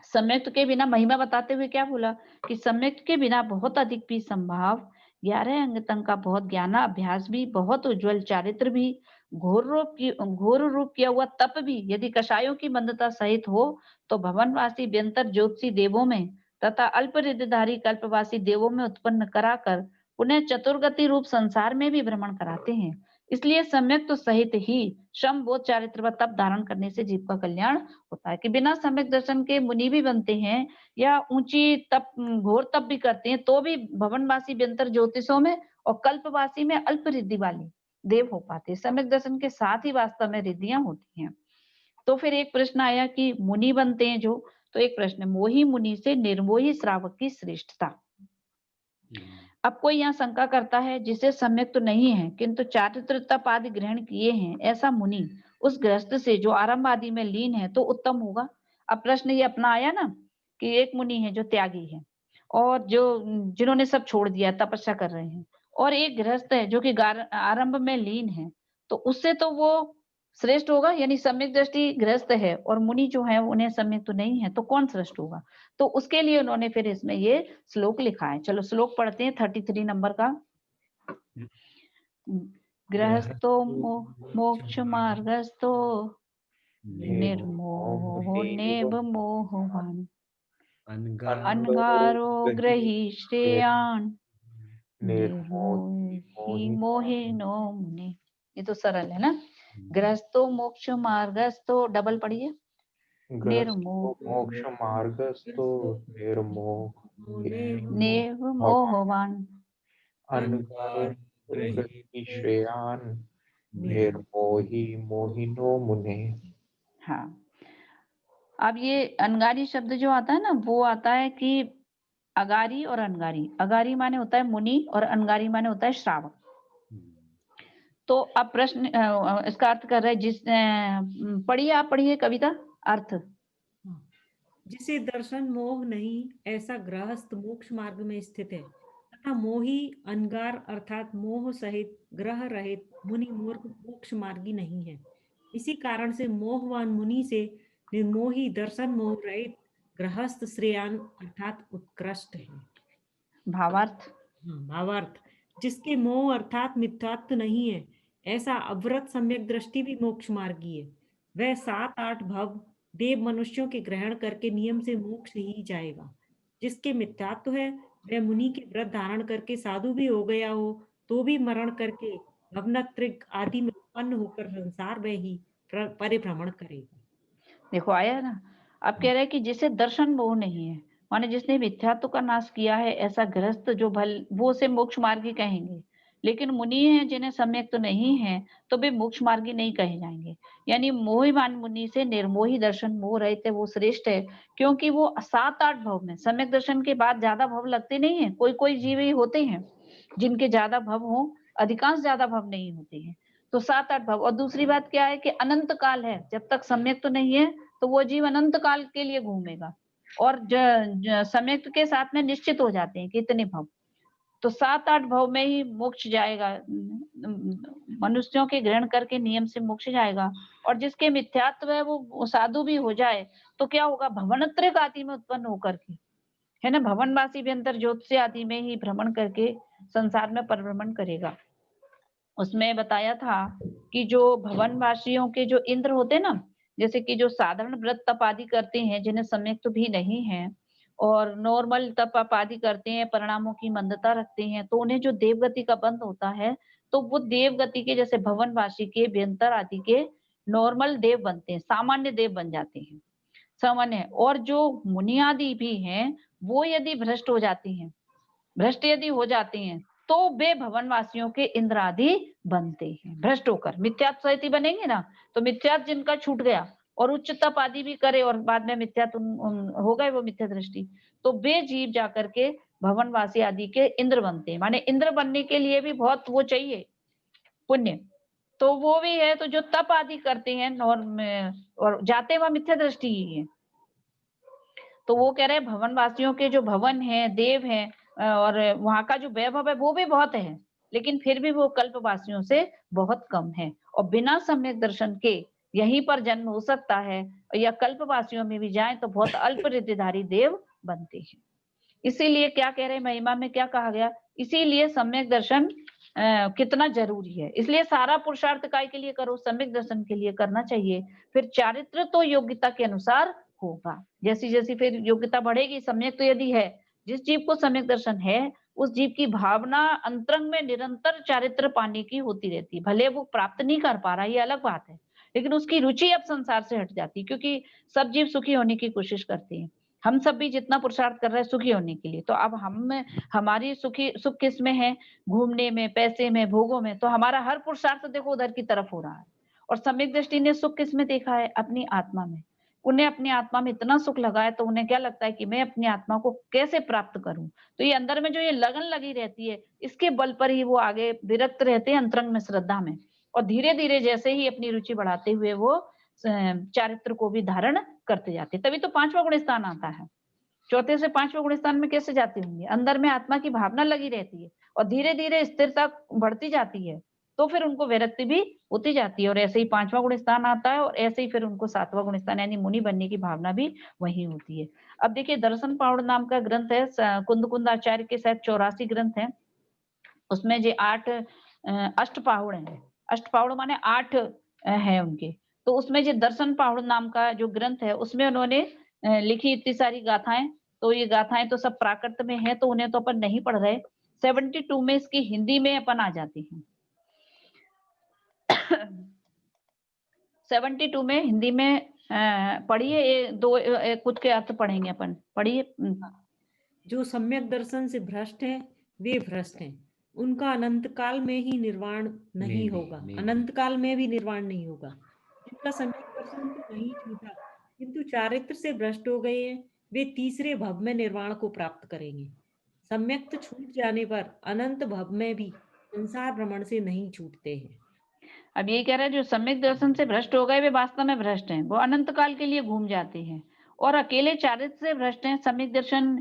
सम्यक्त के बिना महिमा बताते हुए क्या बोला कि सम्यक्त के बिना बहुत अधिक भी संभाव, 11 अंगतंग का बहुत ज्ञान अभ्यास भी, बहुत उज्जवल चारित्र भी, घोर रूप किया हुआ तप भी, यदि कषायों की मंदता सहित हो तो भवनवासी व्यंतर ज्योतिषी देवों में तथा अल्प रिद्धधारी कल्पवासी देवों में उत्पन्न कराकर उन्हें चतुर्गति रूप संसार में भी भ्रमण कराते हैं। इसलिए सम्यक तो सहित ही श्रम बोध चारित्र व तप धारण करने से जीव का कल्याण होता है। कि बिना सम्यक दर्शन के मुनि भी बनते हैं या ऊंची तप घोर तप भी करते हैं तो भी भवनवासी व्यंतर ज्योतिषों में और कल्पवासी में अल्प रिद्धि वाले देव हो पाते हैं। सम्यक दर्शन के साथ ही वास्तव में रिद्धियां होती हैं। तो फिर एक प्रश्न आया कि मुनि बनते हैं जो, तो एक प्रश्न, मोही मुनि से निर्मोही श्रावक की श्रेष्ठता। अब कोई यहाँ शंका करता है जिसे सम्यक तो नहीं है किंतु चारित्र तप आदि ग्रहण किए हैं ऐसा मुनि उस गृहस्थ से जो आरंभ आदि में लीन है तो उत्तम होगा। अब प्रश्न ये अपना आया ना कि एक मुनि है जो त्यागी है और जो जिन्होंने सब छोड़ दिया तपस्या कर रहे हैं, और एक गृहस्थ है जो कि आरंभ में लीन है, तो उससे तो वो श्रेष्ठ होगा। यानी सम्यक दृष्टि गृहस्थ है और मुनि जो है उन्हें सम्यक तो नहीं है, तो कौन श्रेष्ठ होगा। तो उसके लिए उन्होंने फिर इसमें ये श्लोक लिखा है। चलो श्लोक पढ़ते हैं 33 नंबर का। गृहस्थो मोक्ष मार्गस्थो निर्मोहो नेव मोहवान अनगारो ग्रही श्रेयान निर्मोही मोहिनो मुनि। ये तो सरल है ना। गृहस्थो मोक्ष मार्गस्थो, डबल पढ़िए, मोक्ष मार्गस्थो नेव मोहवान श्रेयान निर्मोही मोहिनो मुने। हाँ, अब ये अनगारी शब्द जो आता है ना, वो आता है कि अगारी और अनगारी। अगारी माने होता है मुनि और अनगारी माने होता है श्रावक। तो अब प्रश्न इसका अर्थ कर रहे जिस पढ़िए, आप पढ़िए कविता अर्थ। जिसे दर्शन मोह नहीं ऐसा गृहस्थ मोक्ष मार्ग में स्थित है, तथा मोही अनगार अर्थात मोह सहित ग्रह रहित मुनि मूर्ख मोक्ष मार्गी नहीं है। इसी कारण से मोहवान मुनि से निर्मोही दर्शन मोह रहित गृहस्थ श्रेयान अर्थात उत्कृष्ट है। भावार्थ। भावार्थ, जिसके मोह अर्थात मिथ्यात्व नहीं है ऐसा अवृत सम्यक दृष्टि भी मोक्ष मार्गी है। वह 7-8 भव देव मनुष्यों के ग्रहण करके नियम से मोक्ष ही जाएगा। जिसके मिथ्यात्व है वह मुनि के व्रत धारण करके साधु भी हो गया हो तो भी मरण करके भवनत्रिक आदि में उत्पन्न होकर संसार में ही परिभ्रमण करेगा। देखो आया ना। अब कह रहे हैं कि जिसे दर्शन मोह नहीं है, माने जिसने मिथ्यात्व का नाश किया है, ऐसा गृहस्थ जो वो उसे मोक्ष मार्गी कहेंगे। लेकिन मुनि हैं जिन्हें सम्यक तो नहीं है तो वे मोक्ष मार्गी नहीं कहे जाएंगे। यानी मोहिमान मुनि से निर्मोही दर्शन मोह रहे थे वो श्रेष्ठ है, क्योंकि वो 7-8 भव में, सम्यक दर्शन के बाद ज्यादा भव लगते नहीं है। कोई कोई जीव ही होते हैं जिनके ज्यादा भव हो, अधिकांश ज्यादा भव नहीं होते हैं। तो 7-8 भव। और दूसरी बात क्या है कि अनंत काल है, जब तक सम्यक तो नहीं है तो वो जीव अनंत काल के लिए घूमेगा, और सम्यक के साथ में निश्चित हो जाते हैं कि इतने भव। तो 7-8 भव में ही मोक्ष जाएगा, मनुष्यों के ग्रहण करके नियम से मोक्ष जाएगा। और जिसके मिथ्यात्व है वो साधु भी हो जाए तो क्या होगा, भवनत्रिक आदि में उत्पन्न होकर के, है ना, भवनवासी भी अंतर ज्योतिष आदि में ही भ्रमण करके संसार में परिभ्रमण करेगा। उसमें बताया था कि जो भवनवासियों के जो इंद्र होते ना, जैसे कि जो साधारण व्रत तप आदि करते हैं जिन्हें सम्यक तो भी नहीं है, और नॉर्मल तप आदि करते हैं, परिणामों की मंदता रखते हैं, तो उन्हें जो देवगति का बंध होता है तो वो देवगति के जैसे भवनवासी के व्यंतर आदि के नॉर्मल देव बनते हैं, सामान्य देव बन जाते हैं, सामान्य। और जो मुनि आदि भी हैं वो यदि भ्रष्ट हो जाती हैं, भ्रष्ट यदि हो जाते हैं तो वे भवनवासियों के इंद्र आदि बनते हैं। भ्रष्ट होकर मिथ्यात्व सहित बनेंगे ना, तो मिथ्यात्व जिनका छूट गया और उच्च तप आदि भी करे और बाद में मिथ्यात्व हो गए वो मिथ्या दृष्टि, तो वे जीव जाकर के भवनवासी आदि के इंद्र बनते हैं। माने इंद्र बनने के लिए भी बहुत वो चाहिए पुण्य, तो वो भी है। तो जो तप आदि करते हैं और जाते वह मिथ्या दृष्टि ही है। तो वो कह रहे हैं भवनवासियों के जो भवन है, देव है, और वहां का जो वैभव है वो भी बहुत है, लेकिन फिर भी वो कल्पवासियों से बहुत कम है। और बिना सम्यक दर्शन के यहीं पर जन्म हो सकता है, या कल्पवासियों में भी जाए तो बहुत अल्प रिद्धिधारी देव बनते हैं। इसीलिए क्या कह रहे हैं महिमा में क्या कहा गया, इसीलिए सम्यक दर्शन कितना जरूरी है। इसलिए सारा पुरुषार्थ काय के लिए करो, सम्यक दर्शन के लिए करना चाहिए। फिर चारित्र तो योग्यता के अनुसार होगा, जैसी जैसी फिर योग्यता बढ़ेगी, सम्यक तो यदि है जिस जीव को सम्यक दर्शन है, उस जीव की भावना अंतरंग में निरंतर चारित्र पाने की होती रहती है। भले वो प्राप्त नहीं कर पा रहा, ये अलग बात है, लेकिन उसकी रुचि अब संसार से हट जाती है, क्योंकि सब जीव सुखी होने की कोशिश करते हैं। हम सब भी जितना पुरुषार्थ कर रहे हैं सुखी होने के लिए, तो अब हमारी सुख किस में है? घूमने में, पैसे में, भोगों में। तो हमारा हर पुरुषार्थ देखो उधर की तरफ हो रहा है। और सम्यक दृष्टि ने सुख किस में देखा है? अपनी आत्मा में। उन्हें अपनी आत्मा में इतना सुख लगा है, तो उन्हें क्या लगता है कि मैं अपनी आत्मा को कैसे प्राप्त करूं? तो ये अंदर में जो ये लगन लगी रहती है, इसके बल पर ही वो आगे विरक्त रहते हैं अंतरंग में, श्रद्धा में। और धीरे-धीरे जैसे ही अपनी रुचि बढ़ाते हुए वो चारित्र को भी धारण करते जाते हैं। तभी तो 5वां गुण स्थान आता है। चौथे से 5वें गुण स्थान में कैसे जाते होंगे? अंदर में आत्मा की भावना लगी रहती है और धीरे-धीरे स्थिरता बढ़ती जाती है। तो फिर उनको विरक्ति भी होती जाती है और ऐसे ही 5वां गुण स्थान आता है और ऐसे ही फिर उनको 7वां गुण स्थान यानी मुनि बनने की भावना भी वही होती है। अब देखिए, दर्शन पावड़ नाम का ग्रंथ है, कुंद आचार्य के शायद 84 ग्रंथ हैं। उसमें जो 8 अष्टपाहुड़ हैं। अष्टपाहुड़ माने 8 हैं उनके। तो उसमें जो दर्शन पाहुड़ नाम का जो ग्रंथ है, उसमें उन्होंने लिखी इतनी सारी गाथाएँ। तो ये गाथाएँ तो सब प्राकृत में हैं, तो उन्हें तो अपन नहीं पढ़ रहे। 72 में इसकी हिंदी में अपन आ जाते हैं। 72 में हिंदी में पढ़िए, ये 2 कुछ के अर्थ पढ़ेंगे अपन। पढ़िए। जो सम्यक दर्शन से भ्रष्ट हैं, वे भ्रष्ट हैं। उनका अनंत काल में ही निर्वाण नहीं होगा। अनंत काल में भी निर्वाण नहीं होगा। जिनका सम्यक दर्शन तो नहीं छूटा, किंतु चारित्र से भ्रष्ट हो गए हैं, वे तीसरे भव में निर्वाण को प्राप्त करेंगे। सम्यक तो छूट जाने पर अनंत भव में भी संसार भ्रमण से नहीं छूटते हैं। अब ये कह रहा है, जो सम्यक दर्शन से भ्रष्ट हो गए वे वास्तव में भ्रष्ट हैं। वो अनंत काल के लिए घूम जाते हैं और अकेले चारित्र से भ्रष्ट हैं। सम्यक दर्शन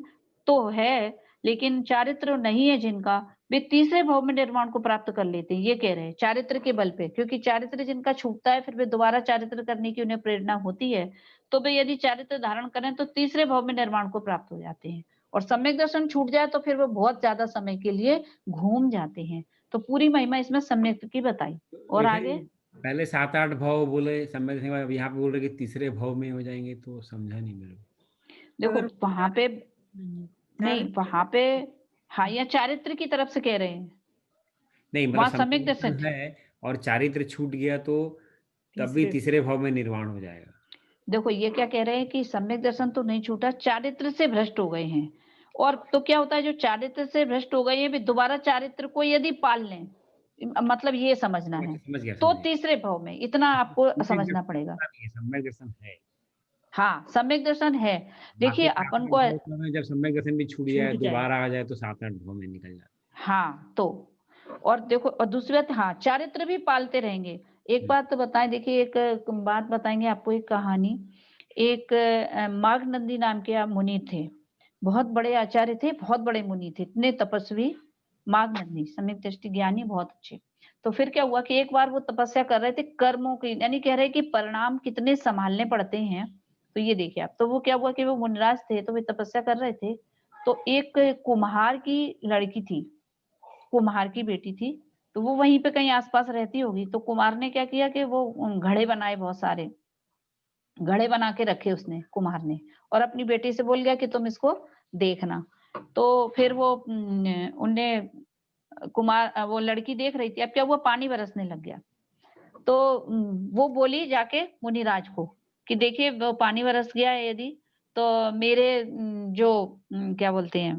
तो है, लेकिन चारित्र नहीं है जिनका, वे तीसरे भव में निर्वाण को प्राप्त कर लेते हैं। ये कह रहे हैं चारित्र के बल पे, क्योंकि चारित्र जिनका छूटता है फिर वे दोबारा चारित्र करने की उन्हें प्रेरणा होती है। तो वे यदि चारित्र धारण करें तो तीसरे भव में निर्वाण को प्राप्त हो जाते हैं। और सम्यक दर्शन छूट जाए तो फिर वो बहुत ज्यादा समय के लिए घूम जाते हैं। तो पूरी महिमा इसमें सम्यक की बताई। और आगे पहले 7-8 भाव बोले सम्यक दर्शन, अब यहाँ पे बोल रहे कि तीसरे भाव में हो जाएंगे, तो समझा नहीं मेरे को। देखो वहां पे नहीं, वहां पे हाँ, या चारित्र की तरफ से कह रहे हैं। नहीं, वहां मतलब सम्यक दर्शन है और चारित्र छूट गया तो तब भी तीसरे भाव में निर्वाण हो जाएगा। देखो ये क्या कह रहे हैं कि सम्यक दर्शन तो नहीं छूटा, चारित्र से भ्रष्ट हो गए हैं। और तो क्या होता है, जो चारित्र से भ्रष्ट हो गए हैं वे दोबारा चारित्र को यदि पाल लें, मतलब ये समझना है, तो तीसरे भाव में, इतना आपको समझना पड़ेगा। सम्यक दर्शन है, हाँ सम्यक दर्शन है। देखिए अपन को जब सम्यक दर्शन भी छूट जाए, दोबारा आ जाए तो 7-8 भाव में निकल जाए। हाँ तो और देखो, और दूसरी बात, हाँ चारित्र भी पालते रहेंगे। एक बात तो बताएं, देखिए एक बात बताएंगे आपको, एक कहानी। एक माघ नंदी नाम के मुनि थे, बहुत बड़े आचार्य थे, बहुत बड़े मुनि थे, इतने तपस्वी। माघ नंदी सम्यक दृष्टि ज्ञानी, बहुत अच्छे। तो फिर क्या हुआ कि एक बार वो तपस्या कर रहे थे कर्मों की, यानी कह रहे कि परिणाम कितने संभालने पड़ते हैं। तो ये देखिए आप, तो वो क्या हुआ कि वो मुनिराज थे, तो वे तपस्या कर रहे थे। तो एक कुम्हार की लड़की थी, कुम्हार की बेटी थी, तो वो वहीं पे कहीं आसपास रहती होगी। तो कुम्हार ने क्या किया कि वो घड़े बनाए, बहुत सारे घड़े बना के रखे उसने, कुम्हार ने, और अपनी बेटी से बोल गया कि तुम इसको देखना। तो फिर वो उनने कुमार वो लड़की देख रही थी। अब क्या हुआ, पानी बरसने लग गया। तो वो बोली जाके मुनिराज को कि देखिए वो पानी बरस गया है, यदि तो मेरे जो क्या बोलते हैं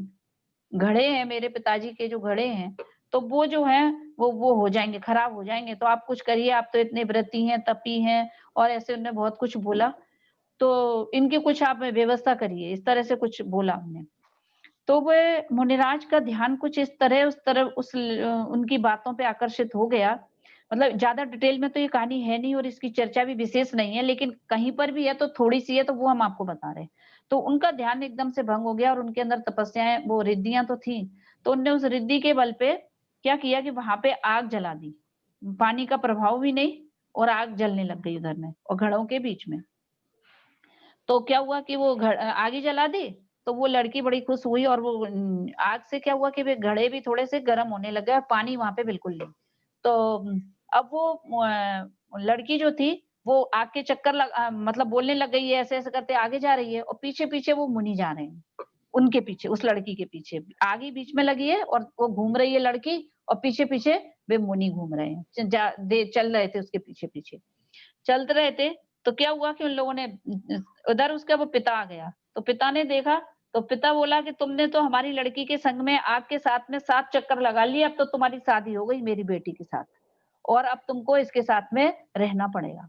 घड़े हैं, मेरे पिताजी के जो घड़े हैं, तो वो जो है वो हो जाएंगे, खराब हो जाएंगे। तो आप कुछ करिए, आप तो इतने व्रती हैं, तपी हैं, और ऐसे उन्होंने बहुत कुछ बोला। तो इनकी कुछ आप व्यवस्था करिए, इस तरह से कुछ बोला उन्हें। तो वह मुनिराज का ध्यान कुछ इस तरह उनकी बातों पे आकर्षित हो गया। मतलब ज्यादा डिटेल में तो ये कहानी है नहीं और इसकी चर्चा भी विशेष नहीं है, लेकिन कहीं पर भी है तो थोड़ी सी है, तो वो हम आपको बता रहे हैं। तो उनका ध्यान एकदम से भंग हो गया और उनके अंदर तपस्याएं, वो रिद्धियां तो थी, तो उनने उस रिद्धि के बल पे क्या किया कि वहां पे आग जला दी। पानी का प्रभाव भी नहीं और आग जलने लग गई उधर में और घड़ों के बीच में। तो क्या हुआ कि वो आग ही जला दी। तो वो लड़की बड़ी खुश हुई और वो आग से क्या हुआ कि वे घड़े भी थोड़े से गर्म होने लग गए और पानी वहां पे बिल्कुल नहीं। तो अब वो लड़की जो थी वो आग के चक्कर मतलब बोलने लग गई है, ऐसे ऐसे करते आगे जा रही है और पीछे पीछे वो मुनि जा रहे हैं। उनके पीछे, उस लड़की के पीछे आगे बीच में लगी है और वो घूम रही है लड़की और पीछे पीछे वे मुनि घूम रहे हैं, चल रहे थे उसके पीछे पीछे चलते रहे थे। तो क्या हुआ कि उन लोगों ने उधर उसका वो पिता आ गया, तो पिता ने देखा तो पिता बोला कि तुमने तो हमारी लड़की के संग में आग के साथ में 7 चक्कर लगा लिए, अब तो तुम्हारी शादी हो गई मेरी बेटी के साथ और अब तुमको इसके साथ में रहना पड़ेगा।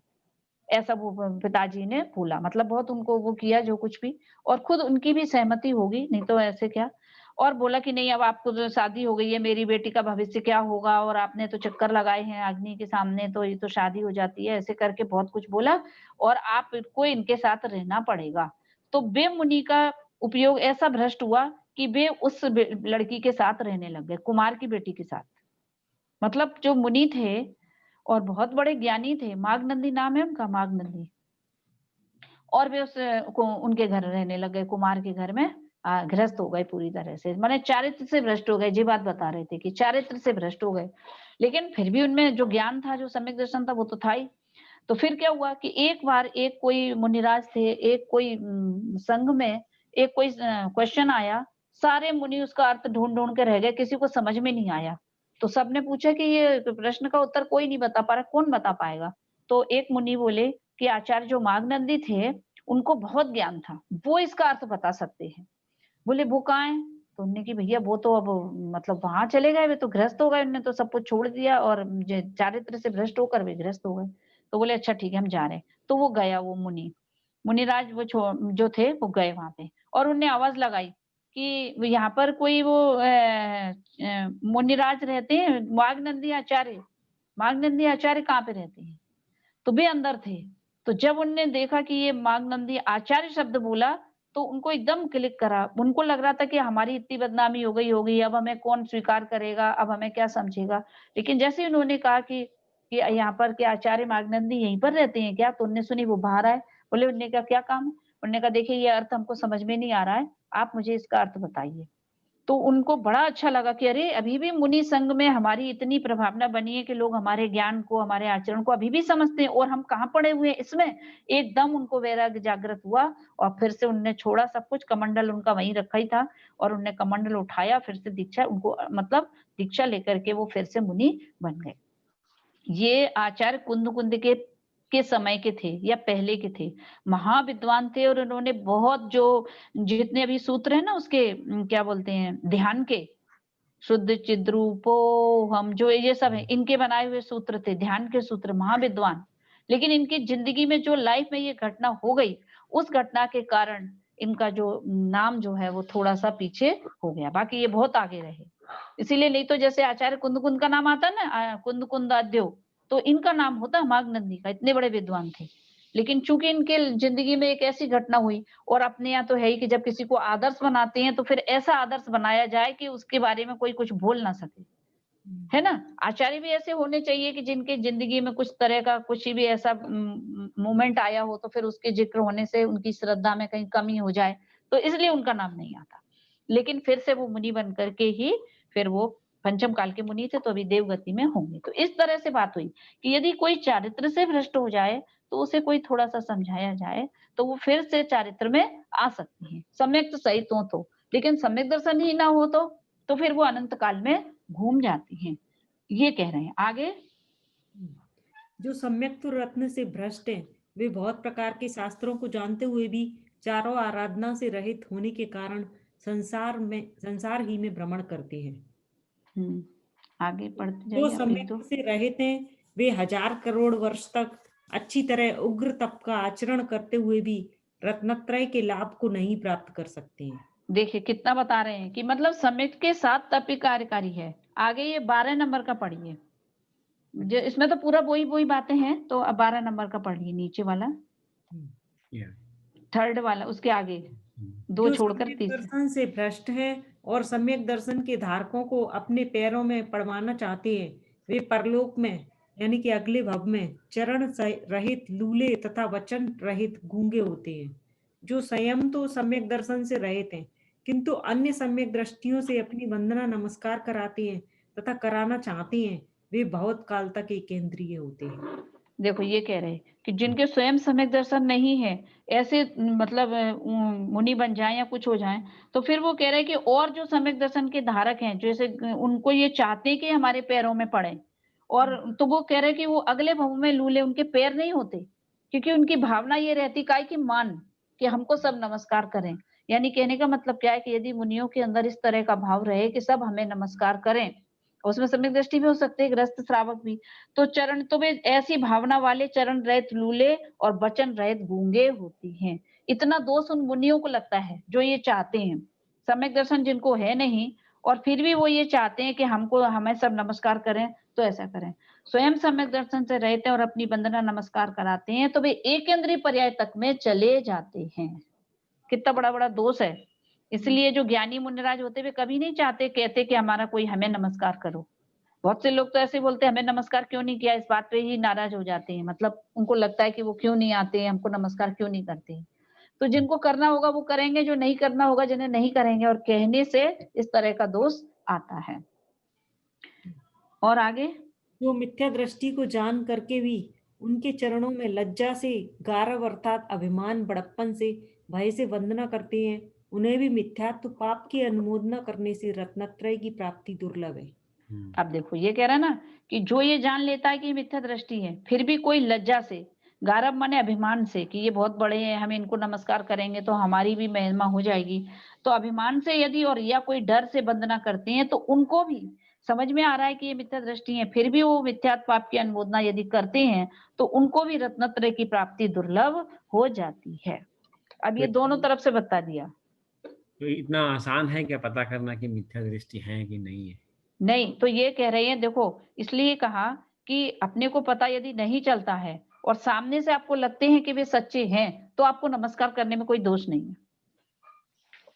ऐसा वो पिताजी ने बोला, मतलब बहुत उनको वो किया जो कुछ भी, और खुद उनकी भी सहमति होगी, नहीं तो ऐसे क्या। और बोला कि नहीं अब आपको जो शादी हो गई है, मेरी बेटी का भविष्य क्या होगा और आपने तो चक्कर लगाए हैं अग्नि के सामने, तो ये तो शादी हो जाती है, ऐसे करके बहुत कुछ बोला और आपको इनके साथ रहना पड़ेगा। तो वे मुनि का उपयोग ऐसा भ्रष्ट हुआ कि वे उस लड़की के साथ रहने लग गए, कुमार की बेटी के साथ। मतलब जो मुनि थे और बहुत बड़े ज्ञानी थे, माघनंदी नाम है उनका, माघनंदी, और वे उनके घर रहने लग गए, कुमार के घर में गृहस्थ हो गए पूरी तरह से, माने चारित्र से भ्रष्ट हो गए। जी बात बता रहे थे कि चारित्र से भ्रष्ट हो गए, लेकिन फिर भी उनमें जो ज्ञान था, जो सम्यक दर्शन था, वो तो था ही। तो फिर क्या हुआ कि एक बार एक कोई मुनिराज थे, एक कोई संघ में एक कोई क्वेश्चन आया, सारे मुनि उसका अर्थ ढूंढ ढूंढ के रह गए, किसी को समझ में नहीं आया। तो सबने पूछा कि ये प्रश्न का उत्तर कोई नहीं बता पा रहा, कौन बता पाएगा? तो एक मुनि बोले कि आचार्य जो माघनंदी थे, उनको बहुत ज्ञान था, वो इसका अर्थ बता सकते हैं। बोले वो कहाँ है? तो उन्होंने कि भैया वो तो अब मतलब वहां चले गए, वे तो गृहस्थ हो गए, उन्होंने तो सब कुछ छोड़ दिया और चारित्र से भ्रष्ट होकर वे गृहस्थ हो गए। तो बोले अच्छा ठीक है हम जा रहे हैं। तो वो गया, वो मुनिराज वो जो थे वो गए वहां पे और उन्हें आवाज लगाई कि यहाँ पर कोई वो मुनिराज रहते हैं, माघनंदी आचार्य कहाँ पे रहते हैं? तो वे अंदर थे। तो जब उनने देखा कि ये माघनंदी आचार्य शब्द बोला तो उनको एकदम क्लिक करा, उनको लग रहा था कि हमारी इतनी बदनामी हो गई होगी, अब हमें कौन स्वीकार करेगा, अब हमें क्या समझेगा। लेकिन जैसे ही उन्होंने कहा कि यहाँ पर क्या आचार्य माघनंदी यहीं पर रहते हैं क्या, तो उनने सुनी वो बाहर आए। बोले उनने कहा क्या काम है? उन्होंने कहा देखिए ये अर्थ हमको समझ में नहीं आ रहा है, आप मुझे इसका अर्थ बताइए। तो उनको बड़ा अच्छा लगा कि अरे अभी भी मुनि संघ में हमारी इतनी प्रभावना बनी है कि लोग हमारे ज्ञान को, हमारे आचरण को अभी भी समझते हैं और हम कहाँ पड़े हुए हैं इसमें। एकदम उनको वैराग्य जागृत हुआ और फिर से उनने छोड़ा सब कुछ, कमंडल उनका वहीं रखा ही था और उनने कमंडल उठाया, फिर से दीक्षा उनको मतलब दीक्षा लेकर के वो फिर से मुनि बन गए। ये आचार्य कुंद के समय के थे या पहले के थे, महाविद्वान थे और उन्होंने बहुत जो जितने अभी सूत्र है ना उसके क्या बोलते हैं ध्यान के, शुद्ध चिद्रूपो हम जो ये सब है, इनके बनाए हुए सूत्र थे, ध्यान के सूत्र, महाविद्वान। लेकिन इनकी जिंदगी में जो लाइफ में ये घटना हो गई, उस घटना के कारण इनका जो नाम जो है वो थोड़ा सा पीछे हो गया, बाकी ये बहुत आगे रहे। इसीलिए नहीं तो जैसे आचार्य कुंद का नाम आता है ना, कुंद आद्यो, तो इनका नाम होता माघनंदी का, इतने बड़े विद्वान थे। लेकिन चूंकि इनके जिंदगी में एक ऐसी घटना हुई, और अपने यहाँ तो है ही कि जब किसी को आदर्श बनाते हैं तो फिर ऐसा आदर्श बनाया जाए कि उसके बारे में कोई कुछ बोल ना सके, है ना। आचार्य भी ऐसे होने चाहिए कि जिनके जिंदगी में कुछ तरह का कुछ भी ऐसा मोमेंट आया हो तो फिर उसके जिक्र होने से उनकी श्रद्धा में कहीं कमी हो जाए, तो इसलिए उनका नाम नहीं आता। लेकिन फिर से वो मुनि बन करके ही फिर वो पंचम काल के मुनि थे, तो अभी देवगति में होंगे। तो इस तरह से बात हुई कि यदि कोई चारित्र से भ्रष्ट हो जाए तो उसे कोई थोड़ा सा समझाया जाए तो वो फिर से चारित्र में आ सकती है, सम्यक तो सही तो। लेकिन सम्यक दर्शन ही ना हो तो फिर वो अनंत काल में घूम जाती हैं, ये कह रहे हैं। आगे जो सम्यक रत्न से भ्रष्ट हैं, वे बहुत प्रकार के शास्त्रों को जानते हुए भी चारों आराधना से रहित होने के कारण संसार ही में भ्रमण करते हैं। आगे पढ़ते जो जाइए, सम्यक से रहित हैं, वे 1000 करोड़ वर्ष तक अच्छी तरह उग्र तप का आचरण करते हुए भी रत्नत्रय के लाभ को नहीं प्राप्त कर सकते हैं। देखिए कितना बता रहे हैं कि मतलब सम्यक के साथ तप ही कार्यकारी है। आगे ये 12 नंबर का पढ़िए, जो इसमें तो पूरा वही बातें हैं, तो अब 12 नंबर का पढ़िए, नीचे वाला, थर्ड वाला, उसके आगे दो छोड़कर तीसरे। दर्शन से भ्रष्ट है और सम्यक दर्शन के धारकों को अपने पैरों में पड़वाना चाहते हैं, वे परलोक में यानी कि अगले भव में चरण रहित, लूले तथा वचन रहित गूंगे होते हैं। जो संयम तो सम्यक दर्शन से रहित हैं, किंतु अन्य सम्यक दृष्टियों से अपनी वंदना नमस्कार कराते हैं तथा कराना चाहते हैं, वे बहुत काल तक एक केंद्रीय होते हैं। देखो ये कह रहे हैं कि जिनके स्वयं सम्यक दर्शन नहीं है, ऐसे मतलब मुनि बन जाएं या कुछ हो जाएं, तो फिर वो कह रहे हैं कि और जो सम्यक दर्शन के धारक हैं, जैसे उनको ये चाहते हैं कि हमारे पैरों में पड़े, और तो वो कह रहे हैं कि वो अगले भव में लूले उनके पैर नहीं होते, क्योंकि उनकी भावना ये रहती काय कि मान कि हमको सब नमस्कार करें। यानी कहने का मतलब क्या है कि यदि मुनियों के अंदर इस तरह का भाव रहे कि सब हमें नमस्कार करें, उसमें सम्यक दृष्टि भी हो सकती है, ग्रस्त श्रावक भी, तो चरण तो वे ऐसी भावना वाले चरण रहित लूले और वचन रहित गूंगे होती हैं। इतना दोष उन मुनियों को लगता है जो ये चाहते हैं। सम्यक दर्शन जिनको है नहीं और फिर भी वो ये चाहते हैं कि हमको हमें सब नमस्कार करें, तो ऐसा करें। स्वयं सम्यक दर्शन से रहते हैं और अपनी वंदना नमस्कार कराते हैं, तो वे एक इंद्रिय पर्याय तक में चले जाते हैं। कितना बड़ा बड़ा दोष है। इसलिए जो ज्ञानी मुनिराज होते वे कभी नहीं चाहते, कहते कि हमारा कोई हमें नमस्कार करो। बहुत से लोग तो ऐसे बोलते हैं हमें नमस्कार क्यों नहीं किया, इस बात पे ही नाराज हो जाते हैं। मतलब उनको लगता है कि वो क्यों नहीं आते, हमको नमस्कार क्यों नहीं करते। तो जिनको करना होगा वो करेंगे, जो नहीं करना होगा जिन्हें नहीं करेंगे, और कहने से इस तरह का दोष आता है। और आगे, जो मिथ्या दृष्टि को जान करके भी उनके चरणों में लज्जा से, गारव अर्थात अभिमान बड़प्पन से, भय से वंदना करते हैं, उन्हें भी मिथ्यात्व पाप की अनुमोदना करने से रत्नत्रय की प्राप्ति दुर्लभ है। अब देखो ये कह रहा है ना कि जो ये जान लेता है कि मिथ्या दृष्टि है, फिर भी कोई लज्जा से, गारव माने अभिमान से कि ये बहुत बड़े हैं, हम इनको नमस्कार करेंगे तो हमारी भी महिमा हो जाएगी, तो अभिमान से यदि और या कोई डर से वंदना करते हैं, तो उनको भी समझ में आ रहा है कि ये मिथ्या दृष्टि है, फिर भी वो मिथ्यात्व पाप की अनुमोदना यदि करते हैं, तो उनको भी रत्नत्रय की प्राप्ति दुर्लभ हो जाती है। अब ये दोनों तरफ से बता दिया। तो इतना आसान है क्या पता करना कि मिथ्या दृष्टि है कि नहीं है? नहीं, तो ये कह रहे हैं, देखो इसलिए कहा कि अपने को पता यदि नहीं चलता है और सामने से आपको लगते हैं कि वे सच्चे हैं, तो आपको नमस्कार करने में कोई दोष नहीं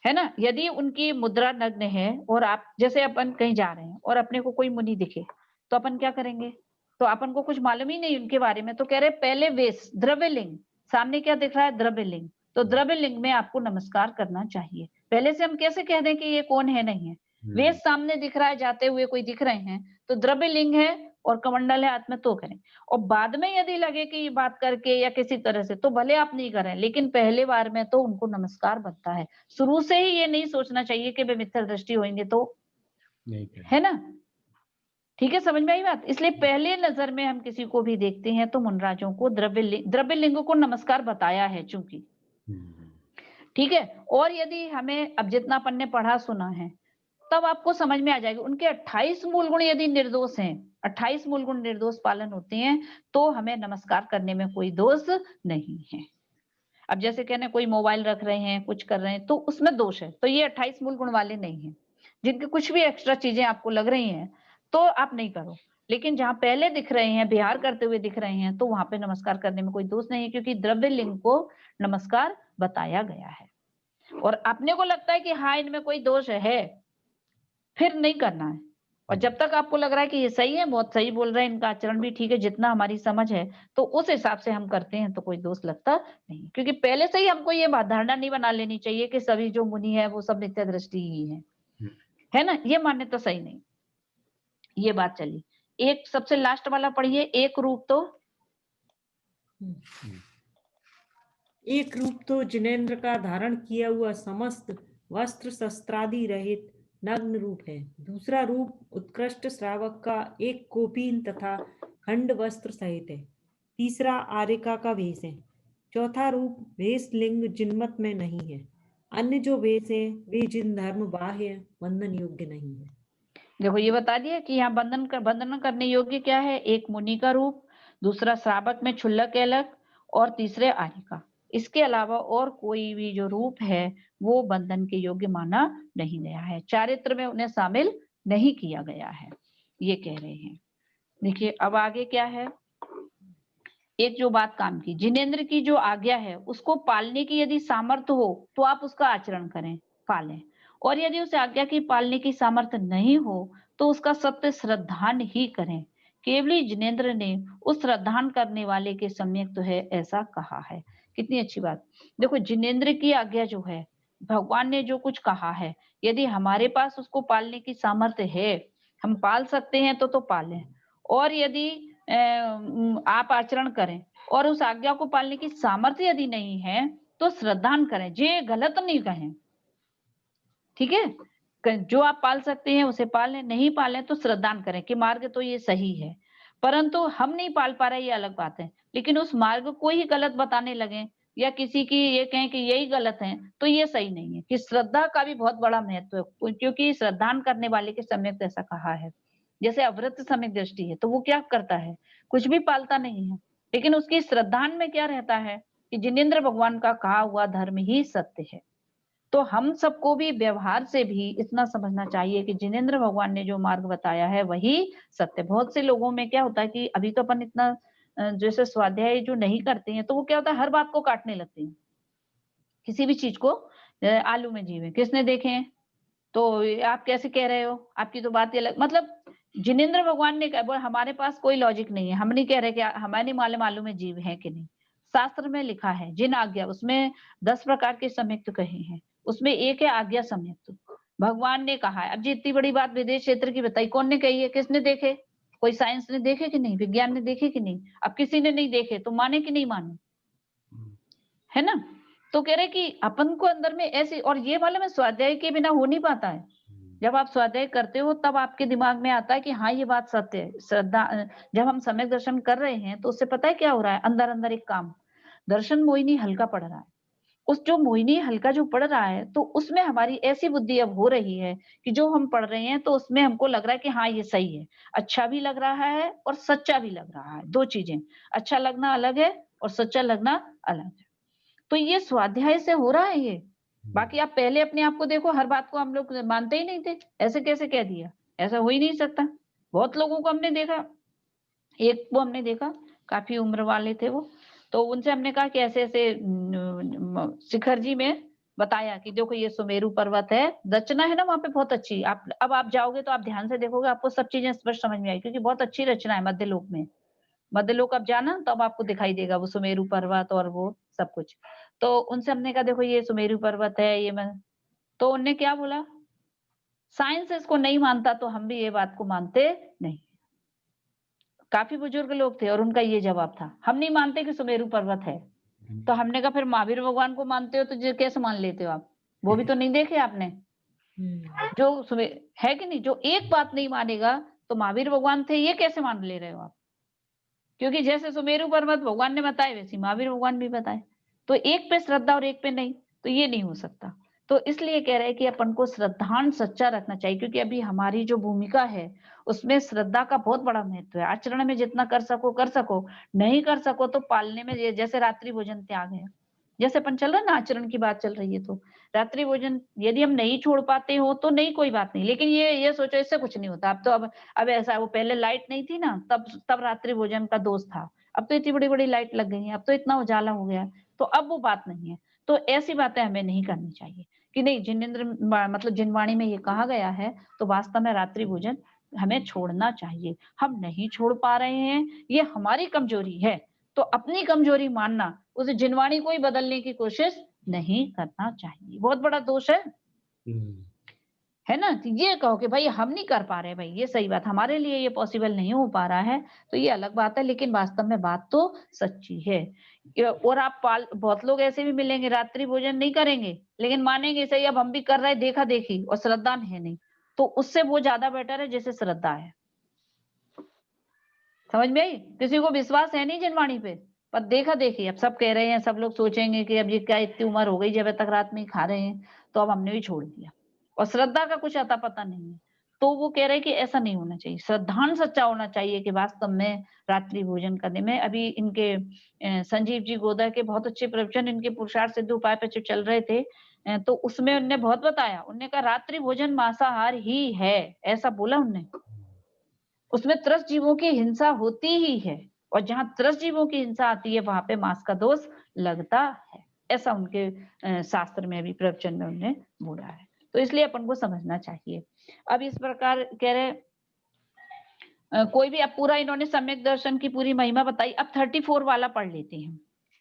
है ना। यदि उनकी मुद्रा नग्न है और आप, जैसे अपन कहीं जा रहे हैं और अपने को कोई मुनि दिखे, तो अपन क्या करेंगे, तो अपन को कुछ मालूम ही नहीं उनके बारे में, तो कह रहे पहले वेश, द्रव्य लिंग, सामने क्या दिख रहा है, द्रव्य लिंग, तो द्रव्य लिंग में आपको नमस्कार करना चाहिए। पहले से हम कैसे कह दें कि ये कौन है, नहीं है। वेश सामने दिख रहा है, जाते हुए कोई दिख रहे हैं, तो द्रव्य लिंग है और कमंडल है हाथ में, तो करें। और बाद में यदि लगे कि ये बात करके या किसी तरह से, तो भले आप नहीं करें, लेकिन पहले बार में तो उनको नमस्कार बनता है। शुरू से ही ये नहीं सोचना चाहिए कि वे मिथ्या दृष्टि होंगे तो नहीं है ना। ठीक है, समझ में आई बात। इसलिए पहले नजर में हम किसी को भी देखते हैं तो मुनराजों को द्रव्य लिंग को नमस्कार बताया है, चूंकि ठीक है। और यदि हमें अब जितना अपन ने पढ़ा सुना है, तब आपको समझ में आ जाएगा उनके 28 मूल गुण यदि निर्दोष हैं, 28 मूल गुण निर्दोष पालन होते हैं, तो हमें नमस्कार करने में कोई दोष नहीं है। अब जैसे कहने कोई मोबाइल रख रहे हैं, कुछ कर रहे हैं, तो उसमें दोष है, तो ये 28 मूल गुण वाले नहीं है। जिनके कुछ भी एक्स्ट्रा चीजें आपको लग रही हैं, तो आप नहीं करो। लेकिन जहां पहले दिख रहे हैं, बिहार करते हुए दिख रहे हैं, तो वहां पे नमस्कार करने में कोई दोष नहीं है, क्योंकि द्रव्य लिंग को नमस्कार बताया गया है। और अपने को लगता है कि हाँ इनमें कोई दोष है, फिर नहीं करना है। और जब तक आपको लग रहा है कि ये सही है, बहुत सही बोल रहे हैं, इनका आचरण भी ठीक है, जितना हमारी समझ है, तो उस हिसाब से हम करते हैं, तो कोई दोष लगता नहीं। क्योंकि पहले से ही हमको ये धारणा नहीं बना लेनी चाहिए कि सभी जो मुनि है वो सब मिथ्या दृष्टि ही है ना। ये मान्यता सही नहीं। ये बात चली। एक सबसे लास्ट वाला पढ़िए, एक रूप तो एक रूप तो जिनेन्द्र का धारण किया हुआ समस्त वस्त्र शस्त्रादि रहित नग्न रूप है। दूसरा रूप उत्कृष्ट श्रावक का एक कोपीन तथा खंड वस्त्र सहित है। तीसरा आरिका का वेश है। चौथा रूप वेश लिंग जिनमत में नहीं है। अन्य जो वेश है वे जिन धर्म बाह्य बंधन योग्य नहीं है। देखो ये बता दिया कि यहाँ बंधन करने योग्य क्या है, एक मुनि का रूप, दूसरा श्रावक में क्षुल्लक एलक, और तीसरे आरिका। इसके अलावा और कोई भी जो रूप है वो बंधन के योग्य माना नहीं गया है, चारित्र में उन्हें शामिल नहीं किया गया है, ये कह रहे हैं। देखिए अब आगे क्या है, एक जो बात काम की, जिनेन्द्र की जो आज्ञा है उसको पालने की यदि सामर्थ्य हो तो आप उसका आचरण करें, पालें। और यदि उस आज्ञा की पालने की सामर्थ्य नहीं हो तो उसका सत्य श्रद्धान ही करें। केवली जिनेन्द्र ने उस श्रद्धान करने वाले के सम्यक तो है ऐसा कहा है। कितनी अच्छी बात। देखो जिनेन्द्र की आज्ञा जो है, भगवान ने जो कुछ कहा है, यदि हमारे पास उसको पालने की सामर्थ्य है, हम पाल सकते हैं तो पालें। और यदि आप आचरण करें और उस आज्ञा को पालने की सामर्थ्य यदि नहीं है तो श्रद्धान करें, ये गलत नहीं कहें, ठीक है। जो आप पाल सकते हैं उसे पालें, नहीं पालें तो श्रद्धान करें कि मार्ग तो ये सही है, परंतु हम नहीं पाल पा रहे ये अलग बात है। लेकिन उस मार्ग को ही गलत बताने लगे या किसी की ये कहें कि यही गलत है तो ये सही नहीं है। कि श्रद्धा का भी बहुत बड़ा महत्व है, क्योंकि श्रद्धान करने वाले के सम्यक ऐसा कहा है। जैसे अवृत सम्यक दृष्टि है तो वो क्या करता है, कुछ भी पालता नहीं है, लेकिन उसकी श्रद्धान में क्या रहता है कि जिनेंद्र भगवान का कहा हुआ धर्म ही सत्य है। तो हम सबको भी व्यवहार से भी इतना समझना चाहिए कि जिनेंद्र भगवान ने जो मार्ग बताया है वही सत्य। बहुत से लोगों में क्या होता है कि अभी तो अपन इतना जैसे स्वाध्याय जो नहीं करते हैं तो वो क्या होता है हर बात को काटने लगते हैं, किसी भी चीज को आलू में जीवे किसने देखे हैं तो आप कैसे कह रहे हो, आपकी तो बात ही अलग। मतलब जिनेंद्र भगवान ने कहा हमारे पास कोई लॉजिक नहीं है, हम नहीं कह रहे कि हमारे मालूम आलू में जीव है कि नहीं। शास्त्र में लिखा है जिन आज्ञा, उसमें 10 प्रकार के संयुक्त कहे हैं, उसमें एक है आज्ञा संयुक्त। भगवान ने कहा है, अब जी इतनी बड़ी बात विदेश क्षेत्र की बताई, कौन ने कही है, किसने देखे, कोई साइंस ने देखे कि नहीं, विज्ञान ने देखे कि नहीं। अब किसी ने नहीं देखे तो माने कि नहीं माने, है ना। तो कह रहे कि अपन को अंदर में ऐसी, और ये वाले में स्वाध्याय के बिना हो नहीं पाता है। जब आप स्वाध्याय करते हो तब आपके दिमाग में आता है कि हाँ ये बात सत्य है। श्रद्धा, जब हम सम्यक दर्शन कर रहे हैं तो उससे पता है क्या हो रहा है, अंदर अंदर एक काम, दर्शन मोहिनी हल्का पड़ रहा है। उस जो मोहिनी हल्का जो पढ़ रहा है तो उसमें हमारी ऐसी बुद्धि अब हो रही है कि जो हम पढ़ रहे हैं तो उसमें हमको लग रहा है कि हाँ ये सही है, अच्छा भी लग रहा है और सच्चा भी लग रहा है। दो चीजें, अच्छा लगना अलग है और सच्चा लगना अलग है। तो ये स्वाध्याय से हो रहा है ये। बाकी आप पहले अपने आप को देखो, हर बात को हम लोग मानते ही नहीं थे, ऐसे कैसे कह दिया, ऐसा हो ही नहीं सकता। बहुत लोगों को हमने देखा, एक को हमने देखा काफी उम्र वाले थे वो, तो उनसे हमने कहा कि ऐसे ऐसे शिखर जी में बताया कि देखो ये सुमेरु पर्वत है, रचना है ना वहां पे बहुत अच्छी। आप अब आप जाओगे तो आप ध्यान से देखोगे, आपको सब चीजें स्पष्ट समझ में आई, क्योंकि बहुत अच्छी रचना है मध्यलोक में। मध्यलोक आप जाना तो अब आपको दिखाई देगा वो सुमेरु पर्वत और वो सब कुछ। तो उनसे हमने कहा देखो ये सुमेरु पर्वत है, ये मैं, तो उनने क्या बोला, साइंस इसको नहीं मानता तो हम भी ये बात को मानते नहीं। काफी बुजुर्ग लोग थे और उनका ये जवाब था, हम नहीं मानते कि सुमेरु पर्वत है। तो हमने कहा फिर महावीर भगवान को मानते हो तो जो कैसे मान लेते हो आप, वो भी तो नहीं देखे आपने। जो है कि नहीं, जो एक बात नहीं मानेगा तो महावीर भगवान थे ये कैसे मान ले रहे हो आप। क्योंकि जैसे सुमेरु पर्वत भगवान ने बताए वैसे महावीर भगवान भी बताए, तो एक पे श्रद्धा और एक पे नहीं, तो ये नहीं हो सकता। तो इसलिए कह रहे हैं कि अपन को श्रद्धान सच्चा रखना चाहिए, क्योंकि अभी हमारी जो भूमिका है उसमें श्रद्धा का बहुत बड़ा महत्व है। आचरण में जितना कर सको, नहीं कर सको तो पालने में, जैसे रात्रि भोजन त्याग है, जैसे अपन चल रहा है ना, आचरण की बात चल रही है, तो रात्रि भोजन यदि हम नहीं छोड़ पाते हो तो नहीं, कोई बात नहीं, लेकिन ये सोचो इससे कुछ नहीं होता। अब तो अब ऐसा, वो पहले लाइट नहीं थी ना, तब रात्रि भोजन का दोष था। अब तो इतनी बड़ी बड़ी लाइट लग गई है, अब तो इतना उजाला हो गया, तो अब वो बात नहीं है। तो ऐसी बातें हमें नहीं करनी चाहिए कि नहीं जिनेंद्र मतलब जिनवाणी में ये कहा गया है तो वास्तव में रात्रि भोजन हमें छोड़ना चाहिए। हम नहीं छोड़ पा रहे हैं, ये हमारी कमजोरी है, तो अपनी कमजोरी मानना, उस जिनवाणी को ही बदलने की कोशिश नहीं करना चाहिए। बहुत बड़ा दोष है ना। तो ये कहो कि भाई हम नहीं कर पा रहे, भाई ये सही बात, हमारे लिए ये पॉसिबल नहीं हो पा रहा है, तो ये अलग बात है, लेकिन वास्तव में बात तो सच्ची है। और आप बहुत लोग ऐसे भी मिलेंगे रात्रि भोजन नहीं करेंगे लेकिन मानेंगे सही, अब हम भी कर रहे हैं देखा देखी, और श्रद्धा है नहीं, तो उससे वो ज्यादा बेटर है जैसे श्रद्धा है। समझ में आई, किसी को विश्वास है नहीं जिनवाणी पे, पर देखा देखी, अब सब कह रहे हैं, सब लोग सोचेंगे कि अब ये क्या इतनी उम्र हो गई, जब तक रात में ही खा रहे हैं तो अब हमने भी छोड़ दिया, और श्रद्धा का कुछ अता पता नहीं है। तो वो कह रहे हैं कि ऐसा नहीं होना चाहिए, श्रद्धान सच्चा होना चाहिए कि वास्तव में रात्रि भोजन करने में। अभी इनके संजीव जी गोदा के बहुत अच्छे प्रवचन इनके पुरुषार्थ सिद्ध उपाय पे चल रहे थे, तो उसमें उनने बहुत बताया, उनने कहा रात्रि भोजन मांसाहार ही है, ऐसा बोला उनने। उसमें त्रस्त जीवों की हिंसा होती ही है, और जहां त्रस्त जीवों की हिंसा आती है वहां पे मांस का दोष लगता है, ऐसा उनके शास्त्र में भी प्रवचन में उन्होंने बोला है। तो इसलिए अपन को समझना चाहिए। अब इस प्रकार कह रहे कोई भी, अब पूरा इन्होंने सम्यक दर्शन की पूरी महिमा बताई, अब 34 वाला पढ़ लेते हैं।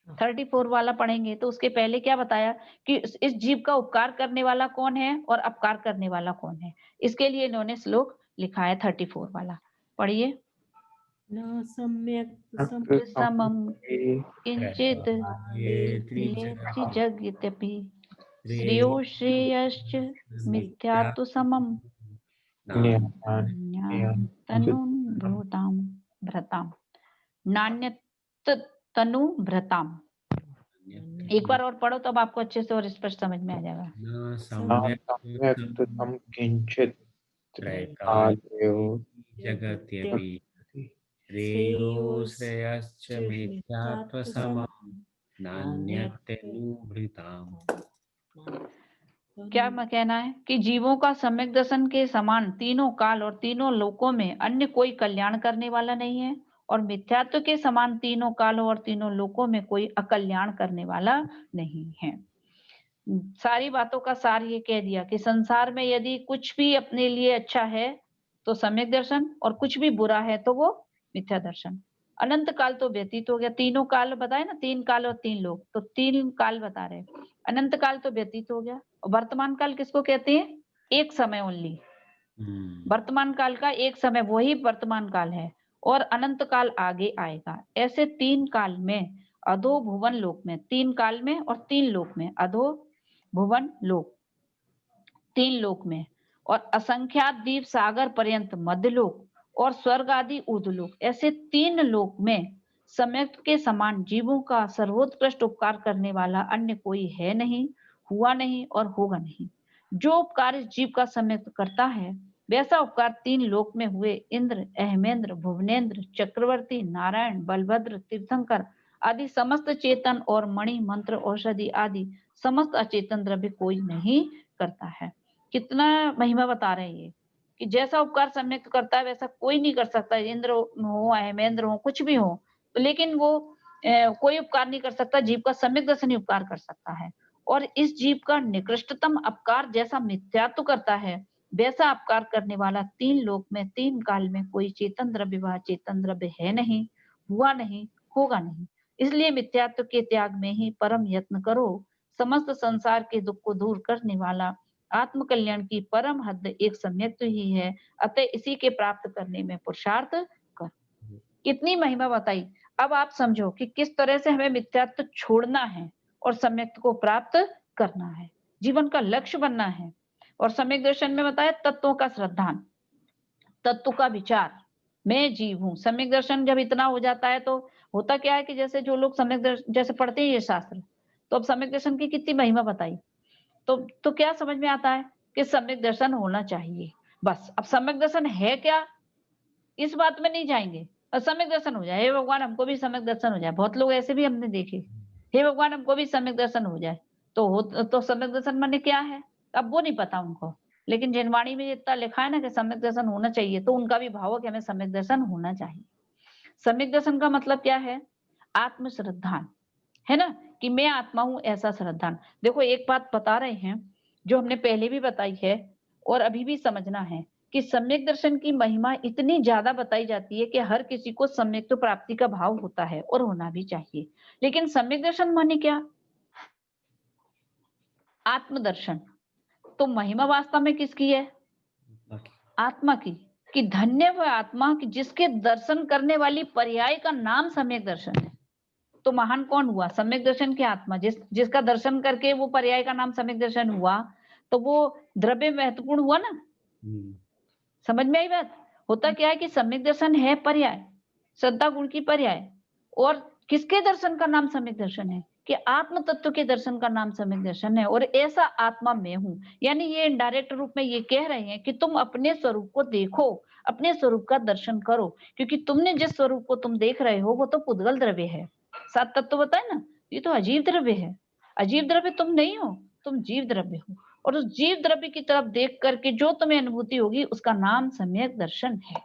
34 वाला पढ़ेंगे तो उसके पहले क्या बताया कि इस जीव का उपकार करने वाला कौन है और अपकार करने वाला कौन है, इसके लिए इन्होंने श्लोक लिखा है 34 वाला, पढ़िए। न सम्यक् समं किंचित ये जगत्यपि श्रेयो श्रेयश्च मिथ्यात्व समम तनुभृताम भ्रताम नान्यत तनुभृताम। एक बार और पढ़ो तब आपको अच्छे से और स्पष्ट समझ में आ जाएगा। न सम्यक् किंचित जगत्यपि श्रेयो श्रेयश्च मिथ्यात्वसमं नान्यतनुभृताम्। क्या मैं कहना है कि जीवों का सम्यक दर्शन के समान तीनों काल और तीनों लोकों में अन्य कोई कल्याण करने वाला नहीं है, और मिथ्यात्व के समान तीनों कालों और तीनों लोकों में कोई अकल्याण करने वाला नहीं है। सारी बातों का सार ये कह दिया कि संसार में यदि कुछ भी अपने लिए अच्छा है तो सम्यक दर्शन, और कुछ भी बुरा है तो वो मिथ्या दर्शन। अनंत काल तो व्यतीत हो गया, तीनों काल बताए ना, 3 काल और 3 लोक, तो 3 काल बता रहे। अनंत काल तो व्यतीत हो गया, और वर्तमान काल किसको कहते हैं? एक समय ओनली। वर्तमान काल का एक समय वही वर्तमान काल है, और अनंत काल आगे आएगा। ऐसे 3 काल में अधो भुवन लोक में, 3 काल में और 3 लोक में, अधो भुवन लोक 3 लोक में, और असंख्यात द्वीप सागर पर्यंत मध्य लोक, और स्वर्ग आदि ऊर्ध्वलोक, ऐसे 3 लोक में सम्यक के समान जीवों का सर्वोत्कृष्ट उपकार करने वाला अन्य कोई है नहीं, हुआ नहीं और होगा नहीं। जो उपकार इस जीव का सम्यक करता है वैसा उपकार 3 लोक में हुए इंद्र, अहमेंद्र, भुवनेन्द्र, चक्रवर्ती, नारायण, बलभद्र, तीर्थंकर आदि समस्त चेतन और मणि, मंत्र, औषधि आदि समस्त अचेतन द्रव्य कोई नहीं करता है। कितना महिमा बता रहे हैं ये, कि जैसा उपकार सम्यक करता है वैसा कोई नहीं कर सकता। इंद्र हो, अहमेंद्र हो, कुछ भी हो, तो लेकिन वो कोई उपकार नहीं कर सकता, जीव का सम्यक दर्शन ही उपकार कर सकता है। और इस जीव का निकृष्टतम अपकार जैसा मिथ्यात्व करता है वैसा अपकार करने वाला 3 लोक में 3 काल में कोई चेतन द्रव्य व चेतन द्रव्य है नहीं, हुआ नहीं, होगा नहीं। इसलिए मिथ्यात्व के त्याग में ही परम यत्न करो। समस्त संसार के दुख को दूर करने वाला आत्म कल्याण की परम हद एक सम्यक्त्व ही है, अतः इसी के प्राप्त करने में पुरुषार्थ कर। कितनी महिमा बताई। अब आप समझो कि किस तरह से हमें मिथ्यात्व छोड़ना है और सम्यक्त्व को प्राप्त करना है, जीवन का लक्ष्य बनना है। और सम्यक दर्शन में बताया तत्वों का श्रद्धान, तत्व का विचार, मैं जीव हूं। सम्यक दर्शन जब इतना हो जाता है तो होता क्या है कि जैसे जो लोग सम्यक दर्शन जैसे पढ़ते हैं ये शास्त्र, तो अब सम्यक दर्शन की कितनी महिमा बताई, तो क्या समझ में आता है कि सम्यक दर्शन होना चाहिए। बस अब सम्यक दर्शन है क्या, इस बात में नहीं जाएंगे, सम्यक दर्शन हो जाए, हे भगवान हमको भी सम्यक दर्शन हो जाए। बहुत लोग ऐसे भी हमने देखे, हे भगवान हमको भी सम्यक दर्शन हो जाए। तो सम्यक दर्शन माने क्या है, अब वो नहीं पता उनको। लेकिन जिनवाणी में इतना लिखा है ना कि सम्यक दर्शन होना चाहिए, तो उनका भी भाव है कि हमें सम्यक दर्शन होना चाहिए। सम्यक दर्शन का मतलब क्या है? आत्म श्रद्धान, है ना, कि मैं आत्मा हूं, ऐसा श्रद्धान। देखो एक बात बता रहे हैं जो हमने पहले भी बताई है और अभी भी समझना है कि सम्यक दर्शन की महिमा इतनी ज्यादा बताई जाती है कि हर किसी को सम्यक प्राप्ति का भाव होता है और होना भी चाहिए। लेकिन सम्यक दर्शन माने क्या? आत्मदर्शन। तो महिमा वास्तव में किसकी है? आत्मा की। कि धन्य वह आत्मा कि जिसके दर्शन करने वाली पर्याय का नाम सम्यक दर्शन है। तो महान कौन हुआ? सम्यक दर्शन की आत्मा, जिसका दर्शन करके वो पर्याय का नाम सम्यक दर्शन हुआ, तो वो द्रव्य महत्वपूर्ण हुआ ना। समझ में आई बात? होता क्या है कि सम्यक दर्शन है पर्याय, श्रद्धा गुण की पर्याय, और किसके दर्शन का नाम सम्यक दर्शन है? कि आत्म तत्व के दर्शन का नाम सम्यक दर्शन है। और ऐसा आत्मा मैं हूं, यानी ये इनडायरेक्ट रूप में ये कह रहे हैं कि तुम अपने स्वरूप को देखो, अपने स्वरूप का दर्शन करो, क्योंकि तुमने जिस स्वरूप को तुम देख रहे हो वो तो पुद्गल द्रव्य है। 7 तत्व बताए ना, ये तो अजीव द्रव्य है। अजीव द्रव्य तुम नहीं हो, तुम जीव द्रव्य हो। और उस जीव द्रव्य की तरफ देख करके जो तुम्हें अनुभूति होगी उसका नाम सम्यक दर्शन है।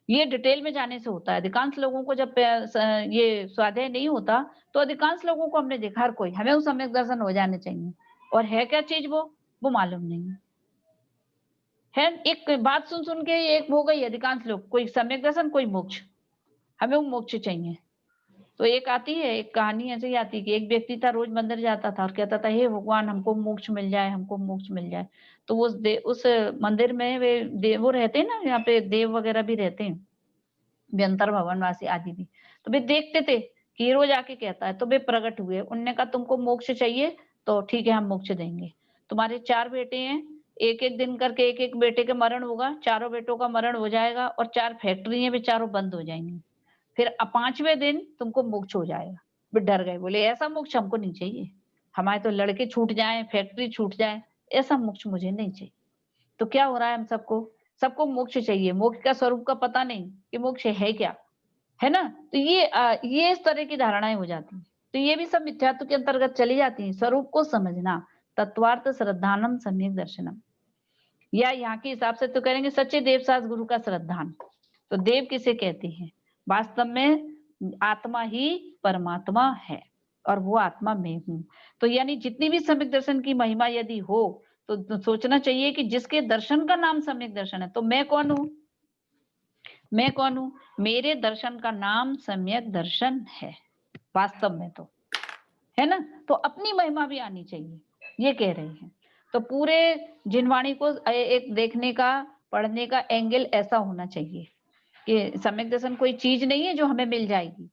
ये डिटेल में जाने से होता है। अधिकांश लोगों को जब ये स्वाध्याय नहीं होता तो अधिकांश लोगों को हमने देखा, हर कोई हमें वो सम्यक दर्शन हो जाने चाहिए, और है क्या चीज वो मालूम नहीं है। एक बात सुन के एक हो गई अधिकांश लोग, कोई सम्यक दर्शन कोई मोक्ष, हमें वो मोक्ष चाहिए। तो एक आती है, एक कहानी ऐसे ही आती है कि एक व्यक्ति था, रोज मंदिर जाता था और कहता था हे भगवान हमको मोक्ष मिल जाए, हमको मोक्ष मिल जाए। तो उस मंदिर में वो रहते हैं ना, यहाँ पे देव वगैरह भी रहते हैं, व्यंतर भवनवासी आदि भी। तो वे देखते थे कि ये रोज आके कहता है, तो वे प्रकट हुए। उनने कहा तुमको मोक्ष चाहिए तो ठीक है, हम मोक्ष देंगे। तुम्हारे 4 बेटे हैं, एक-एक दिन करके एक-एक बेटे के मरण होगा, चारों बेटों का मरण हो जाएगा और 4 फैक्ट्री हैं, वे चारों बंद हो जाएंगी। फिर 5वें दिन तुमको मोक्ष हो जाएगा। वे डर गए, बोले ऐसा मोक्ष हमको नहीं चाहिए। हमारे तो लड़के छूट जाएं, फैक्ट्री छूट जाए, ऐसा मोक्ष मुझे नहीं चाहिए। तो क्या हो रहा है हम सबको? सबको मोक्ष चाहिए। मोक्ष का स्वरूप का पता नहीं कि मोक्ष है क्या, है ना? तो ये इस तरह की धारणाएं हो जाती हैं। तो ये भी सब मिथ्यात्व के अंतर्गत चली जाती हैं। स्वरूप को समझना, तत्वार्थ श्रद्धानम सम्यक दर्शनम, या यहाँ के हिसाब से तो करेंगे सच्चे देवसास गुरु का श्रद्धान। तो देव किसे कहते हैं? वास्तव में आत्मा ही परमात्मा है और वो आत्मा मैं हूं। तो यानी जितनी भी सम्यक दर्शन की महिमा यदि हो तो सोचना चाहिए कि जिसके दर्शन का नाम सम्यक दर्शन है, तो मैं कौन हूं? मैं कौन हूं? मेरे दर्शन का नाम सम्यक दर्शन है वास्तव में, तो है ना? तो अपनी महिमा भी आनी चाहिए, ये कह रहे हैं। तो पूरे जिनवाणी को एक देखने का, पढ़ने का एंगल ऐसा होना चाहिए कि सम्यक दर्शन कोई चीज नहीं है जो हमें मिल जाएगी।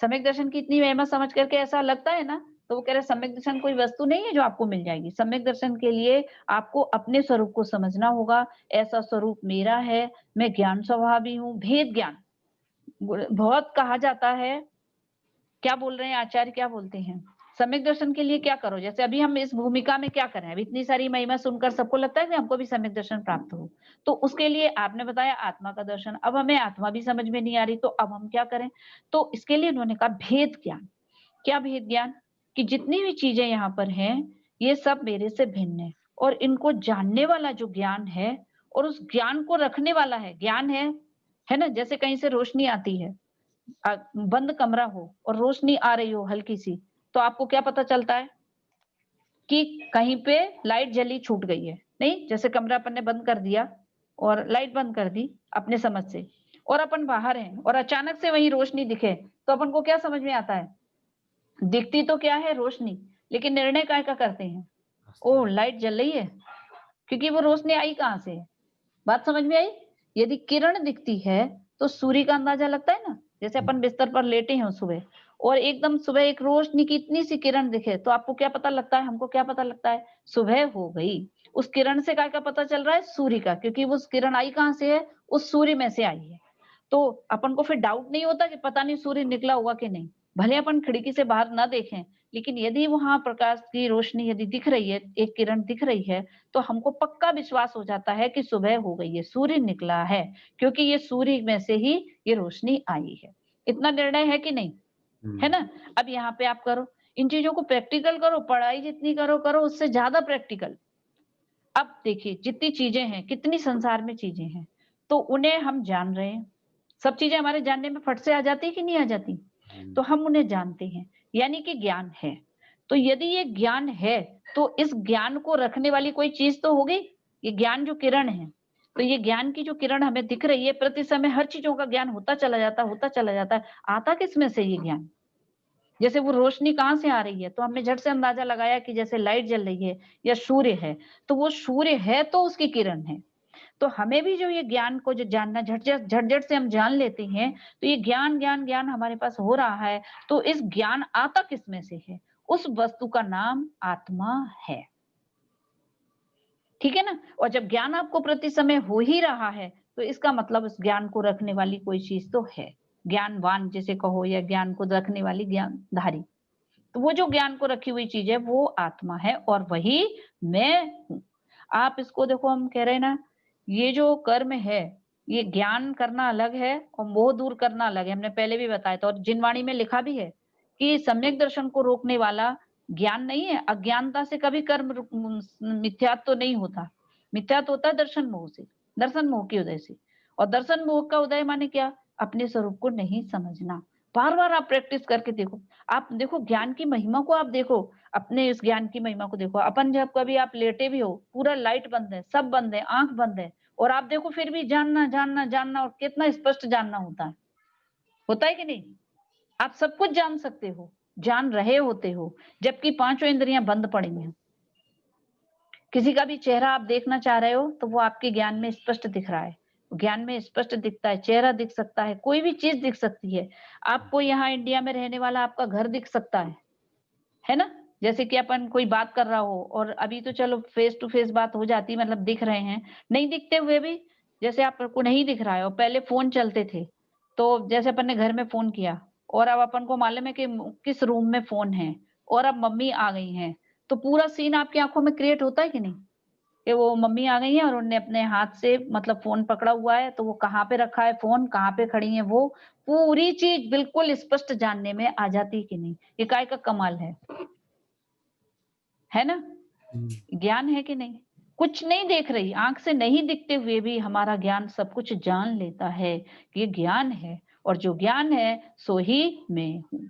सम्यक दर्शन की इतनी महिमा समझ करके ऐसा लगता है ना, तो वो कह रहे सम्यक दर्शन कोई वस्तु नहीं है जो आपको मिल जाएगी। सम्यक दर्शन के लिए आपको अपने स्वरूप को समझना होगा। ऐसा स्वरूप मेरा है, मैं ज्ञान स्वभावी हूँ, भेद ज्ञान बहुत कहा जाता है। क्या बोल रहे हैं आचार्य, क्या बोलते हैं? सम्यक दर्शन के लिए क्या करो? जैसे अभी हम इस भूमिका में क्या करें? अभी इतनी सारी महिमा सुनकर सबको लगता है कि हमको भी सम्यक दर्शन प्राप्त हो, तो उसके लिए आपने बताया आत्मा का दर्शन। अब हमें आत्मा भी समझ में नहीं आ रही, तो अब हम क्या करें? तो इसके लिए उन्होंने कहा भेद ज्ञान। क्या भेद ज्ञान? कि जितनी भी चीजें यहाँ पर हैं, ये सब मेरे से भिन्न है, और इनको जानने वाला जो ज्ञान है और उस ज्ञान को रखने वाला है, ज्ञान है ना? जैसे कहीं से रोशनी आती है, बंद कमरा हो और रोशनी आ रही हो हल्की सी, तो आपको क्या पता चलता है? कि कहीं पे लाइट जली छूट गई है। नहीं, जैसे कमरा अपन ने बंद कर दिया और लाइट बंद कर दी अपने समझ से, और अपन बाहर हैं और अचानक से वही रोशनी दिखे, तो अपन को क्या समझ में आता है? दिखती तो क्या है? रोशनी, लेकिन निर्णय काय का करते हैं? ओ, लाइट जल रही है, क्योंकि वो रोशनी आई कहां से? बात समझ में आई? यदि किरण दिखती है तो सूर्य का अंदाजा लगता है ना। जैसे अपन बिस्तर पर लेटे हैं सुबह, और एकदम सुबह एक रोशनी की इतनी सी किरण दिखे, तो आपको क्या पता लगता है? हमको क्या पता लगता है? सुबह हो गई। उस किरण से काय का पता चल रहा है? सूर्य का, क्योंकि वो किरण आई कहां से है? उस सूर्य में से आई है। तो अपन को फिर डाउट नहीं होता कि पता नहीं सूर्य निकला होगा कि नहीं। भले अपन खिड़की से बाहर ना देखें, लेकिन यदि वहां प्रकाश की रोशनी यदि दिख रही है, एक किरण दिख रही है, तो हमको पक्का विश्वास हो जाता है कि सुबह हो गई है, सूर्य निकला है, क्योंकि ये सूर्य में से ही ये रोशनी आई है। इतना निर्णय है कि नहीं? है ना? अब यहाँ पे आप करो, इन चीजों को प्रैक्टिकल करो, पढ़ाई जितनी करो उससे ज्यादा प्रैक्टिकल। अब देखिए जितनी चीजें हैं, कितनी संसार में चीजें हैं, तो उन्हें हम जान रहे हैं। सब चीजें हमारे जानने में फट से आ जाती कि नहीं आ जाती? तो हम उन्हें जानते हैं, यानी कि ज्ञान है। तो यदि ये ज्ञान है, तो इस ज्ञान को रखने वाली कोई चीज तो होगी। ये ज्ञान जो किरण है, तो ये ज्ञान की जो किरण हमें दिख रही है, प्रति समय हर चीजों का ज्ञान होता चला जाता है। आता किसमें से ये ज्ञान? जैसे वो रोशनी कहाँ से आ रही है, तो हमने झट से अंदाजा लगाया कि जैसे लाइट जल रही है या सूर्य है, तो वो सूर्य है तो उसकी किरण है। तो हमें भी जो ये ज्ञान को जो जानना झट से हम जान लेते हैं, तो ये ज्ञान हमारे पास हो रहा है, तो इस ज्ञान आता किसमें से है? उस वस्तु का नाम आत्मा है। ठीक है ना? और जब ज्ञान आपको प्रति समय हो ही रहा है, तो इसका मतलब उस ज्ञान को रखने वाली कोई चीज तो है। ज्ञानवान जिसे कहो, या ज्ञान को रखने वाली ज्ञानधारी, तो वो जो ज्ञान को रखी हुई चीज है वो आत्मा है, और वही मैं हूं। आप इसको देखो, हम कह रहे हैं ना, ये जो कर्म है, ये ज्ञान करना अलग है और मोह दूर करना अलग है। हमने पहले भी बताया था, और जिनवाणी में लिखा भी है कि सम्यक दर्शन को रोकने वाला ज्ञान नहीं है। अज्ञानता से कभी कर्म मिथ्यात्व तो नहीं होता। मिथ्यात्व होता है दर्शन मोह से, दर्शन मोह के उदय से। और दर्शन मोह का उदय माने क्या? अपने स्वरूप को नहीं समझना। बार बार आप प्रैक्टिस करके देखो, आप देखो ज्ञान की महिमा को, आप देखो अपने इस ज्ञान की महिमा को देखो। अपन जब कभी आप लेटे भी हो, पूरा लाइट बंद है, सब बंद है, आंख बंद है, और आप देखो फिर भी जानना और कितना स्पष्ट जानना होता है कि नहीं? आप सब कुछ जान सकते हो, जान रहे होते हो, जबकि पांचों इंद्रियां बंद पड़ी हैं। किसी का भी चेहरा आप देखना चाह रहे हो, तो वो आपके ज्ञान में स्पष्ट दिख रहा है, ज्ञान में स्पष्ट दिखता है, चेहरा दिख सकता है, कोई भी चीज दिख सकती है। आपको यहाँ इंडिया में रहने वाला आपका घर दिख सकता है ना? जैसे कि अपन कोई बात कर रहा हो, और अभी तो चलो फेस टू फेस बात हो जाती है, मतलब दिख रहे हैं, नहीं दिखते हुए भी जैसे आपको नहीं दिख रहा है, और पहले फोन चलते थे, तो जैसे अपन ने घर में फोन किया और अब अपन को मालूम है कि किस रूम में फोन है, और अब मम्मी आ गई हैं, तो पूरा सीन आपकी आंखों में क्रिएट होता है कि नहीं, कि वो मम्मी आ गई हैं और उन्होंने अपने हाथ से मतलब फोन पकड़ा हुआ है, तो वो कहाँ पे रखा है फोन, कहाँ पे खड़ी है, वो पूरी चीज बिल्कुल स्पष्ट जानने में आ जाती है कि नहीं। ये काय का कमाल है ना? ज्ञान है कि नहीं? कुछ नहीं देख रही, आंख से नहीं दिखते हुए भी हमारा ज्ञान सब कुछ जान लेता है कि ये ज्ञान है, और जो ज्ञान है सो ही मैं हूँ।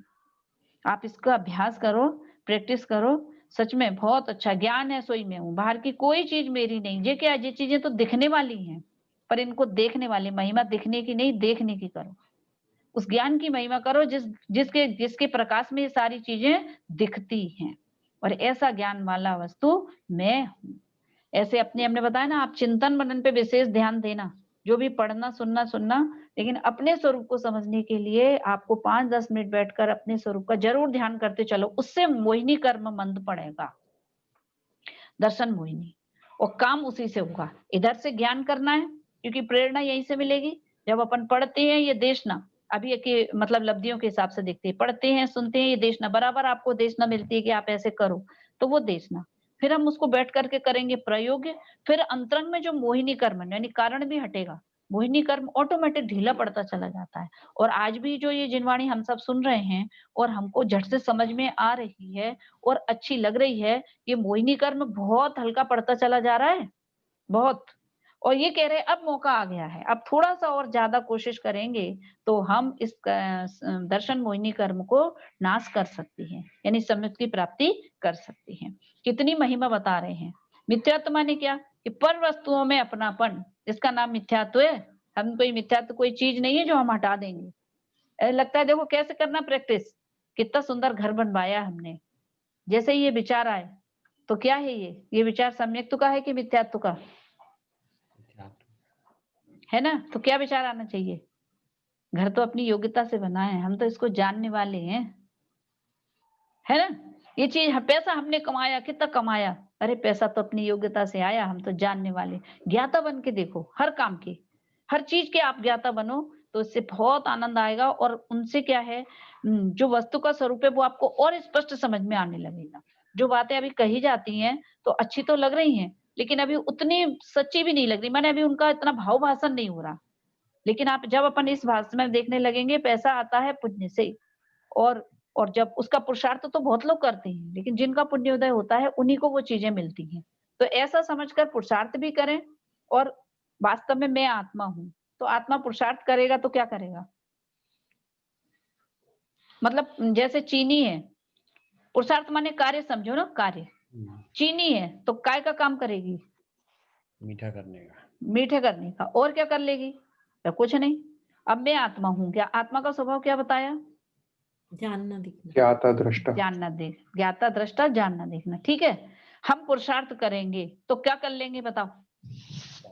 आप इसका अभ्यास करो, प्रैक्टिस करो, सच में बहुत अच्छा ज्ञान है, सोई मैं हूँ, बाहर की कोई चीज मेरी नहीं। ये क्या, ये चीजें तो दिखने वाली हैं, पर इनको देखने वाली, महिमा दिखने की नहीं, देखने की करो। उस ज्ञान की महिमा करो जिसके जिसके प्रकाश में ये सारी चीजें दिखती हैं, और ऐसा ज्ञान वाला वस्तु मैं हूँ। ऐसे अपने हमने बताया ना, आप चिंतन मनन पे विशेष ध्यान देना, जो भी पढ़ना सुनना, लेकिन अपने स्वरूप को समझने के लिए आपको 5-10 मिनट बैठकर अपने स्वरूप का जरूर ध्यान करते चलो, उससे मोहिनी कर्म मंद पड़ेगा, दर्शन मोहिनी, और काम उसी से होगा। इधर से ज्ञान करना है, क्योंकि प्रेरणा यहीं से मिलेगी। जब अपन पढ़ते हैं ये देशना, अभी के मतलब लब्धियों के हिसाब से देखते हैं, पढ़ते हैं सुनते हैं, ये देशना बराबर आपको देशना मिलती है कि आप ऐसे करो, तो वो देशना, फिर हम उसको बैठ करके करेंगे प्रयोग, फिर अंतरंग में जो मोहिनी कर्म यानी कारण भी हटेगा, मोहिनी कर्म ऑटोमेटिक ढीला पड़ता चला जाता है। और आज भी जो ये जिनवाणी हम सब सुन रहे हैं और हमको झट से समझ में आ रही है और अच्छी लग रही है, ये मोहिनी कर्म बहुत हल्का पड़ता चला जा रहा है, बहुत। और ये कह रहे हैं अब मौका आ गया है, अब थोड़ा सा और ज्यादा कोशिश करेंगे तो हम इस दर्शन मोहिनी कर्म को नाश कर सकते हैं, यानी सम्यक की प्राप्ति कर सकते हैं। कितनी महिमा बता रहे हैं। मिथ्यात्व माने क्या, कि पर वस्तुओं में अपनापन, इसका नाम मिथ्यात्व है। हम कोई मिथ्यात्व कोई चीज नहीं है जो हम हटा देंगे। लगता है देखो कैसे करना प्रैक्टिस, कितना सुंदर घर बनवाया हमने, जैसे ही ये विचार आए तो क्या है, ये विचार सम्यक्त्व का है कि मिथ्यात्व का है ना? तो क्या विचार आना चाहिए, घर तो अपनी योग्यता से बना है, हम तो इसको जानने वाले हैं, है ना? ये चीज पैसा हमने कमाया, कितना कमाया, अरे पैसा तो अपनी योग्यता से आया, हम तो जानने वाले। ज्ञाता बन के देखो, हर काम की, हर चीज के आप ज्ञाता बनो, तो इससे बहुत आनंद आएगा, और उनसे क्या है, जो वस्तु का स्वरूप है वो आपको और स्पष्ट समझ में आने लगेगा। जो बातें अभी कही जाती हैं तो अच्छी तो लग रही हैं, लेकिन अभी उतनी सच्ची भी नहीं लग रही, माने अभी उनका इतना भाव भाषण नहीं हो रहा। लेकिन आप जब अपन इस भाषण में देखने लगेंगे, पैसा आता है पुण्य से, और जब उसका पुरुषार्थ तो बहुत लोग करते हैं, लेकिन जिनका पुण्योदय होता है उन्हीं को वो चीजें मिलती हैं। तो ऐसा समझकर पुरुषार्थ भी करें, और वास्तव में मैं आत्मा हूं, तो आत्मा पुरुषार्थ करेगा तो क्या करेगा, मतलब जैसे चीनी है, पुरुषार्थ माने कार्य समझो ना, कार्य। चीनी है तो काय का काम करेगी, मीठा करने का, मीठे करने का, और क्या कर लेगी, तो कुछ नहीं। अब मैं आत्मा हूं, क्या आत्मा का स्वभाव क्या बताया, जानना दिखना, ज्ञाता दृष्टा, जानना देख, ज्ञाता दृष्टा, जानना देखना, ठीक है। हम पुरुषार्थ करेंगे तो क्या कर लेंगे बताओ,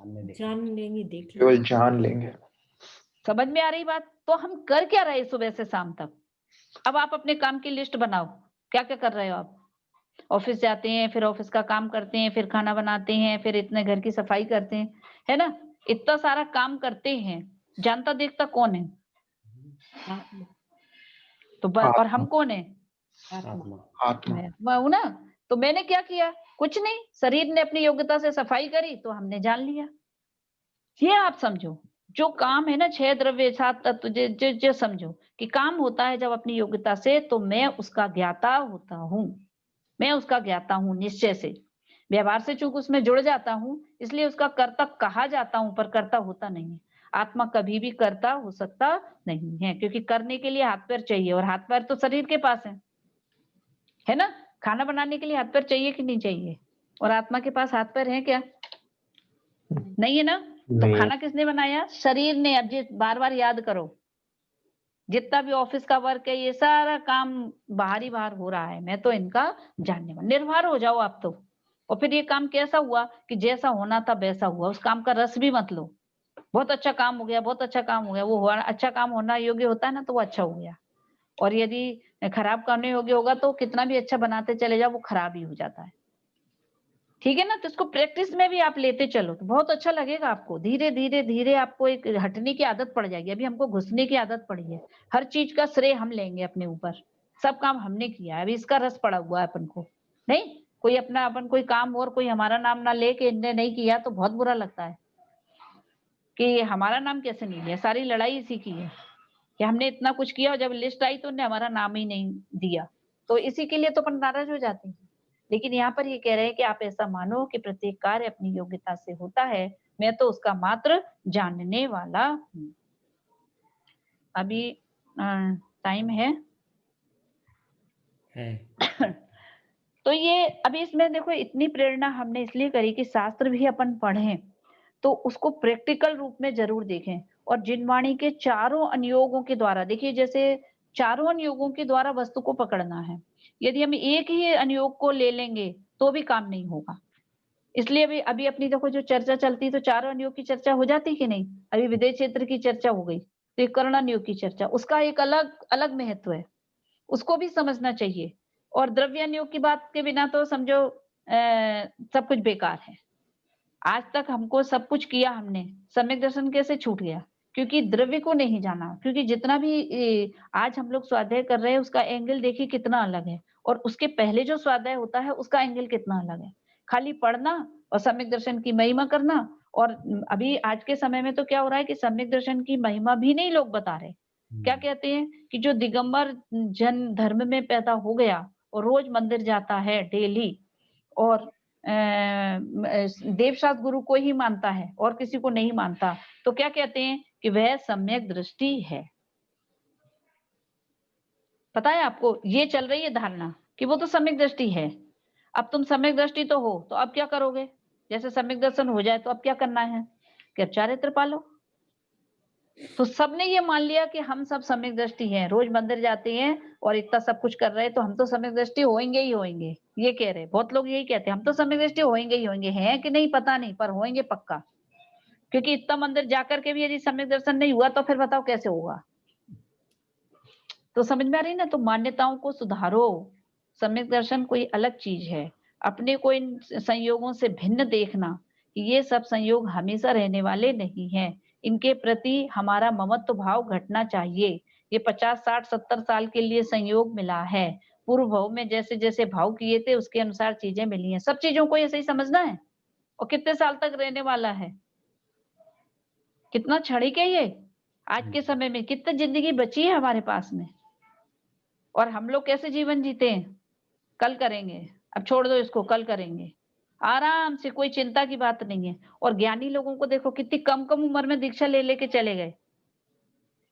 जान लेंगे, देख केवल लेंगे। जान लेंगे। समझ में आ रही बात? तो हम कर क्या रहे सुबह से शाम तक? अब आप अपने काम की लिस्ट बनाओ, क्या क्या कर रहे हो आप? ऑफिस जाते हैं, फिर ऑफिस का काम करते हैं, फिर खाना बनाते हैं, फिर इतने घर की सफाई करते हैं, है ना? इतना सारा काम करते हैं, जानता देखता कौन है? आत्मा, तो और हम कौन है? आत्मा, आत्मा। मैं हूं ना। तो मैंने क्या किया, कुछ नहीं, शरीर ने अपनी योग्यता से सफाई करी तो हमने जान लिया। ये आप समझो, जो काम है ना, 6 द्रव्य 7 तत्व, जो समझो कि काम होता है जब अपनी योग्यता से, तो मैं उसका ज्ञाता होता हूँ, मैं उसका ज्ञाता हूँ निश्चय से। व्यवहार से चूंकि उसमें जुड़ जाता हूँ, इसलिए उसका कर्ता कहा जाता हूँ, पर कर्ता होता नहीं है। आत्मा कभी भी कर्ता हो सकता नहीं है, क्योंकि करने के लिए हाथ पैर चाहिए, और हाथ पैर तो शरीर के पास है ना? खाना बनाने के लिए हाथ पैर चाहिए कि नहीं चाहिए? और आत्मा के पास हाथ पैर है क्या? नहीं है ना? तो नहीं। खाना किसने बनाया? शरीर ने। अब ये बार बार याद करो, जितना भी ऑफिस का वर्क है, ये सारा काम बाहरी बाहर हो रहा है, मैं तो इनका जानने वाला। निर्भर हो जाओ आप तो। और फिर ये काम कैसा हुआ कि जैसा होना था वैसा हुआ, उस काम का रस भी मत लो। बहुत अच्छा काम हो गया, बहुत अच्छा काम हो गया। वो हुआ, अच्छा काम होना योग्य होता है ना, तो वो अच्छा हो गया। और यदि खराब करने योग्य होगा तो कितना भी अच्छा बनाते चले जाओ, वो खराब ही हो जाता है। ठीक है ना? तो इसको प्रैक्टिस में भी आप लेते चलो तो बहुत अच्छा लगेगा आपको। धीरे धीरे धीरे आपको एक हटने की आदत पड़ जाएगी। अभी हमको घुसने की आदत पड़ी है। हर चीज का श्रेय हम लेंगे अपने ऊपर। सब काम हमने किया है, अभी इसका रस पड़ा हुआ है अपन को। नहीं, कोई अपना अपन कोई काम और कोई हमारा नाम ना लेके इनने नहीं किया तो बहुत बुरा लगता है कि हमारा नाम कैसे नहीं लिया। सारी लड़ाई इसी की है कि हमने इतना कुछ किया और जब लिस्ट आई तो उन्होंने हमारा नाम ही नहीं दिया। तो इसी के लिए तो अपन नाराज हो जाते हैं। लेकिन यहाँ पर ये कह रहे हैं कि आप ऐसा मानो कि प्रत्येक कार्य अपनी योग्यता से होता है, मैं तो उसका मात्र जानने वाला हूँ। अभी टाइम है तो ये अभी इसमें देखो इतनी प्रेरणा हमने इसलिए करी कि शास्त्र भी अपन पढ़ें तो उसको प्रैक्टिकल रूप में जरूर देखें। और जिनवाणी के चारों अनुयोगों के द्वारा, देखिए जैसे चारों अनुयोगों के द्वारा वस्तु को पकड़ना है। यदि हम एक ही अनुयोग को ले लेंगे तो भी काम नहीं होगा। इसलिए अभी अभी अपनी देखो जो चर्चा चलती तो चारों अनुयोग की चर्चा हो जाती कि नहीं। अभी विदेश क्षेत्र की चर्चा हो गई तो एक कर्ण अनुयोग की चर्चा, उसका एक अलग अलग महत्व है, उसको भी समझना चाहिए। और द्रव्यानुयोग की बात के बिना तो समझो सब कुछ बेकार है। आज तक हमको सब कुछ किया हमने, सम्यक दर्शन कैसे छूट गया? क्योंकि द्रव्य को नहीं जाना। क्योंकि जितना भी आज हम लोग स्वाध्याय कर रहे हैं उसका एंगल देखिए कितना अलग है और उसके पहले जो स्वाध्याय होता है उसका एंगल कितना अलग है। खाली पढ़ना और सम्यक दर्शन की महिमा करना। और अभी आज के समय में तो क्या हो रहा है कि सम्यक दर्शन की महिमा भी नहीं लोग बता रहे। क्या कहते हैं कि जो दिगंबर जन धर्म में पैदा हो गया और रोज मंदिर जाता है डेली और देवशास्त्र गुरु को ही मानता है और किसी को नहीं मानता, तो क्या कहते हैं कि वह सम्यक दृष्टि है। पता है आपको, ये चल रही है धारणा कि वो तो सम्यक दृष्टि है। अब तुम सम्यक दृष्टि तो हो तो अब क्या करोगे? जैसे सम्यक दर्शन हो जाए तो अब क्या करना है कि अब चारित्र पालो। तो सबने ये मान लिया कि हम सब सम्यक दृष्टि हैं, रोज मंदिर जाते हैं और इतना सब कुछ कर रहे हैं तो हम तो सम्यक दृष्टि होंगे ही होंगे। ये कह रहे, बहुत लोग यही कहते हैं हम तो सम्यक दृष्टि होंगे ही होंगे। हैं कि नहीं पता नहीं, पर होंगे पक्का। क्योंकि इतना मंदिर जाकर के भी यदि सम्यक दर्शन नहीं हुआ तो फिर बताओ कैसे होगा? तो समझ में आ रही ना? तो मान्यताओं को सुधारो। सम्यक दर्शन कोई अलग चीज है। अपने को इन संयोगों से भिन्न देखना कि ये सब संयोग हमेशा रहने वाले नहीं हैं। इनके प्रति हमारा ममत्व भाव घटना चाहिए। ये 50, 60, 70 साल के लिए संयोग मिला है। पूर्व भाव में जैसे जैसे भाव किए थे उसके अनुसार चीजें मिली हैं। सब चीजों को ऐसे ही समझना है। और कितने साल तक रहने वाला है? कितना क्षणिक है ये। आज के समय में कितनी जिंदगी बची है हमारे पास में और हम लोग कैसे जीवन जीते हैं? कल करेंगे, अब छोड़ दो इसको, कल करेंगे। आराम से, कोई चिंता की बात नहीं है। और ज्ञानी लोगों को देखो कितनी कम कम उम्र में दीक्षा ले लेके चले गए,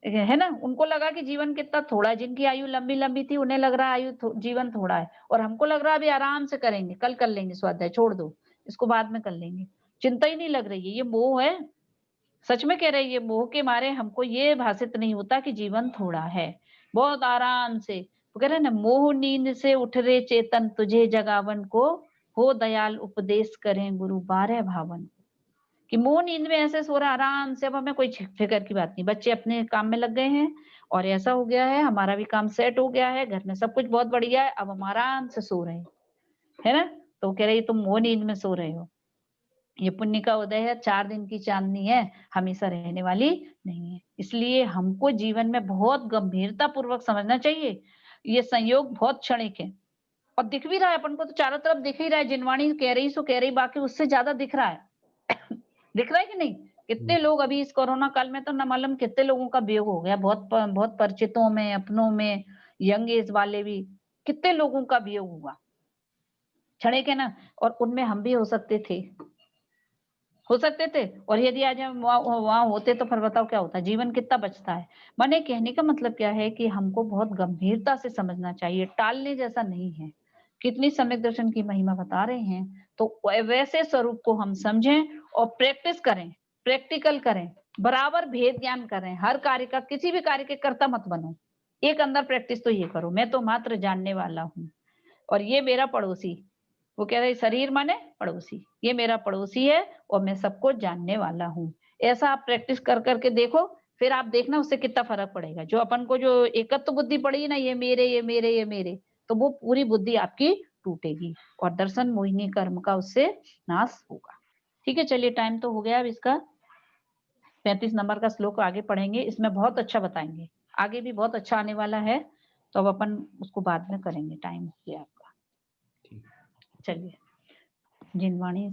है ना? उनको लगा कि जीवन कितना थोड़ा है। जिनकी आयु लंबी लंबी थी उन्हें लग रहा है जीवन थोड़ा है और हमको लग रहा है अभी आराम से करेंगे, कल कर लेंगे स्वाध्याय, छोड़ दो इसको, बाद में कर लेंगे। चिंता ही नहीं लग रही है। ये मोह है। सच में कह रहे हैं, ये मोह के मारे हमको ये भासित नहीं होता कि जीवन थोड़ा है। बहुत आराम से वो कह रहे हैं ना, मोह नींद से उठ रे चेतन तुझे जगावन को, हो दयाल उपदेश करें गुरु 12 भावन। कि मोह नींद में ऐसे सो रहा आराम से। अब हमें कोई फिक्र की बात नहीं, बच्चे अपने काम में लग गए हैं और ऐसा हो गया है, हमारा भी काम सेट हो गया है, घर में सब कुछ बहुत बढ़िया है, अब हम आराम से सो रहे हैं, है ना? तो कह रहे तुम मोह नींद में सो रहे हो। ये पुण्य का उदय है, 4 दिन की चांदनी है, हमेशा रहने वाली नहीं है। इसलिए हमको जीवन में बहुत गंभीरता पूर्वक समझना चाहिए। ये संयोग बहुत क्षणिक है और दिख भी रहा है अपन को, तो चारों तरफ दिख ही रहा है। जिनवाणी कह रही सो कह रही, बाकी उससे ज्यादा दिख रहा है। दिख रहा है कि नहीं? कितने लोग अभी इस कोरोना काल में तो न मालूम कितने लोगों का वियोग हो गया। बहुत परिचितों में, अपनों में, यंग एज वाले भी कितने लोगों का वियोग हुआ। क्षणिक है ना? और उनमें हम भी हो सकते थे। और यदि आज हम वहां होते तो फिर बताओ क्या होता? जीवन कितना बचता है। माने कहने का मतलब क्या है कि हमको बहुत गंभीरता से समझना चाहिए, टालने जैसा नहीं है। कितनी सम्यक दर्शन की महिमा बता रहे हैं तो वैसे स्वरूप को हम समझें और प्रैक्टिस करें, प्रैक्टिकल करें, बराबर भेद ज्ञान करें। हर कार्य का, किसी भी कार्य के कर्ता मत बनो। एक अंदर प्रैक्टिस तो ये करो, मैं तो मात्र जानने वाला हूँ और ये मेरा पड़ोसी, वो कह रहे शरीर माने पड़ोसी, ये मेरा पड़ोसी है और मैं सबको जानने वाला हूँ। ऐसा आप प्रैक्टिस कर करके देखो, फिर आप देखना उससे कितना फर्क पड़ेगा। जो अपन को जो एकत्व बुद्धि पड़ी ना, ये मेरे ये मेरे ये मेरे, तो वो पूरी बुद्धि आपकी टूटेगी और दर्शन मोहिनी कर्म का उससे नाश होगा। ठीक है, चलिए टाइम तो हो गया। अब इसका 35 नंबर का श्लोक आगे पढ़ेंगे, इसमें बहुत अच्छा बताएंगे, आगे भी बहुत अच्छा आने वाला है, तो अब अपन उसको बाद में करेंगे, टाइम हो गया आपका। चलिए, जिनवाणी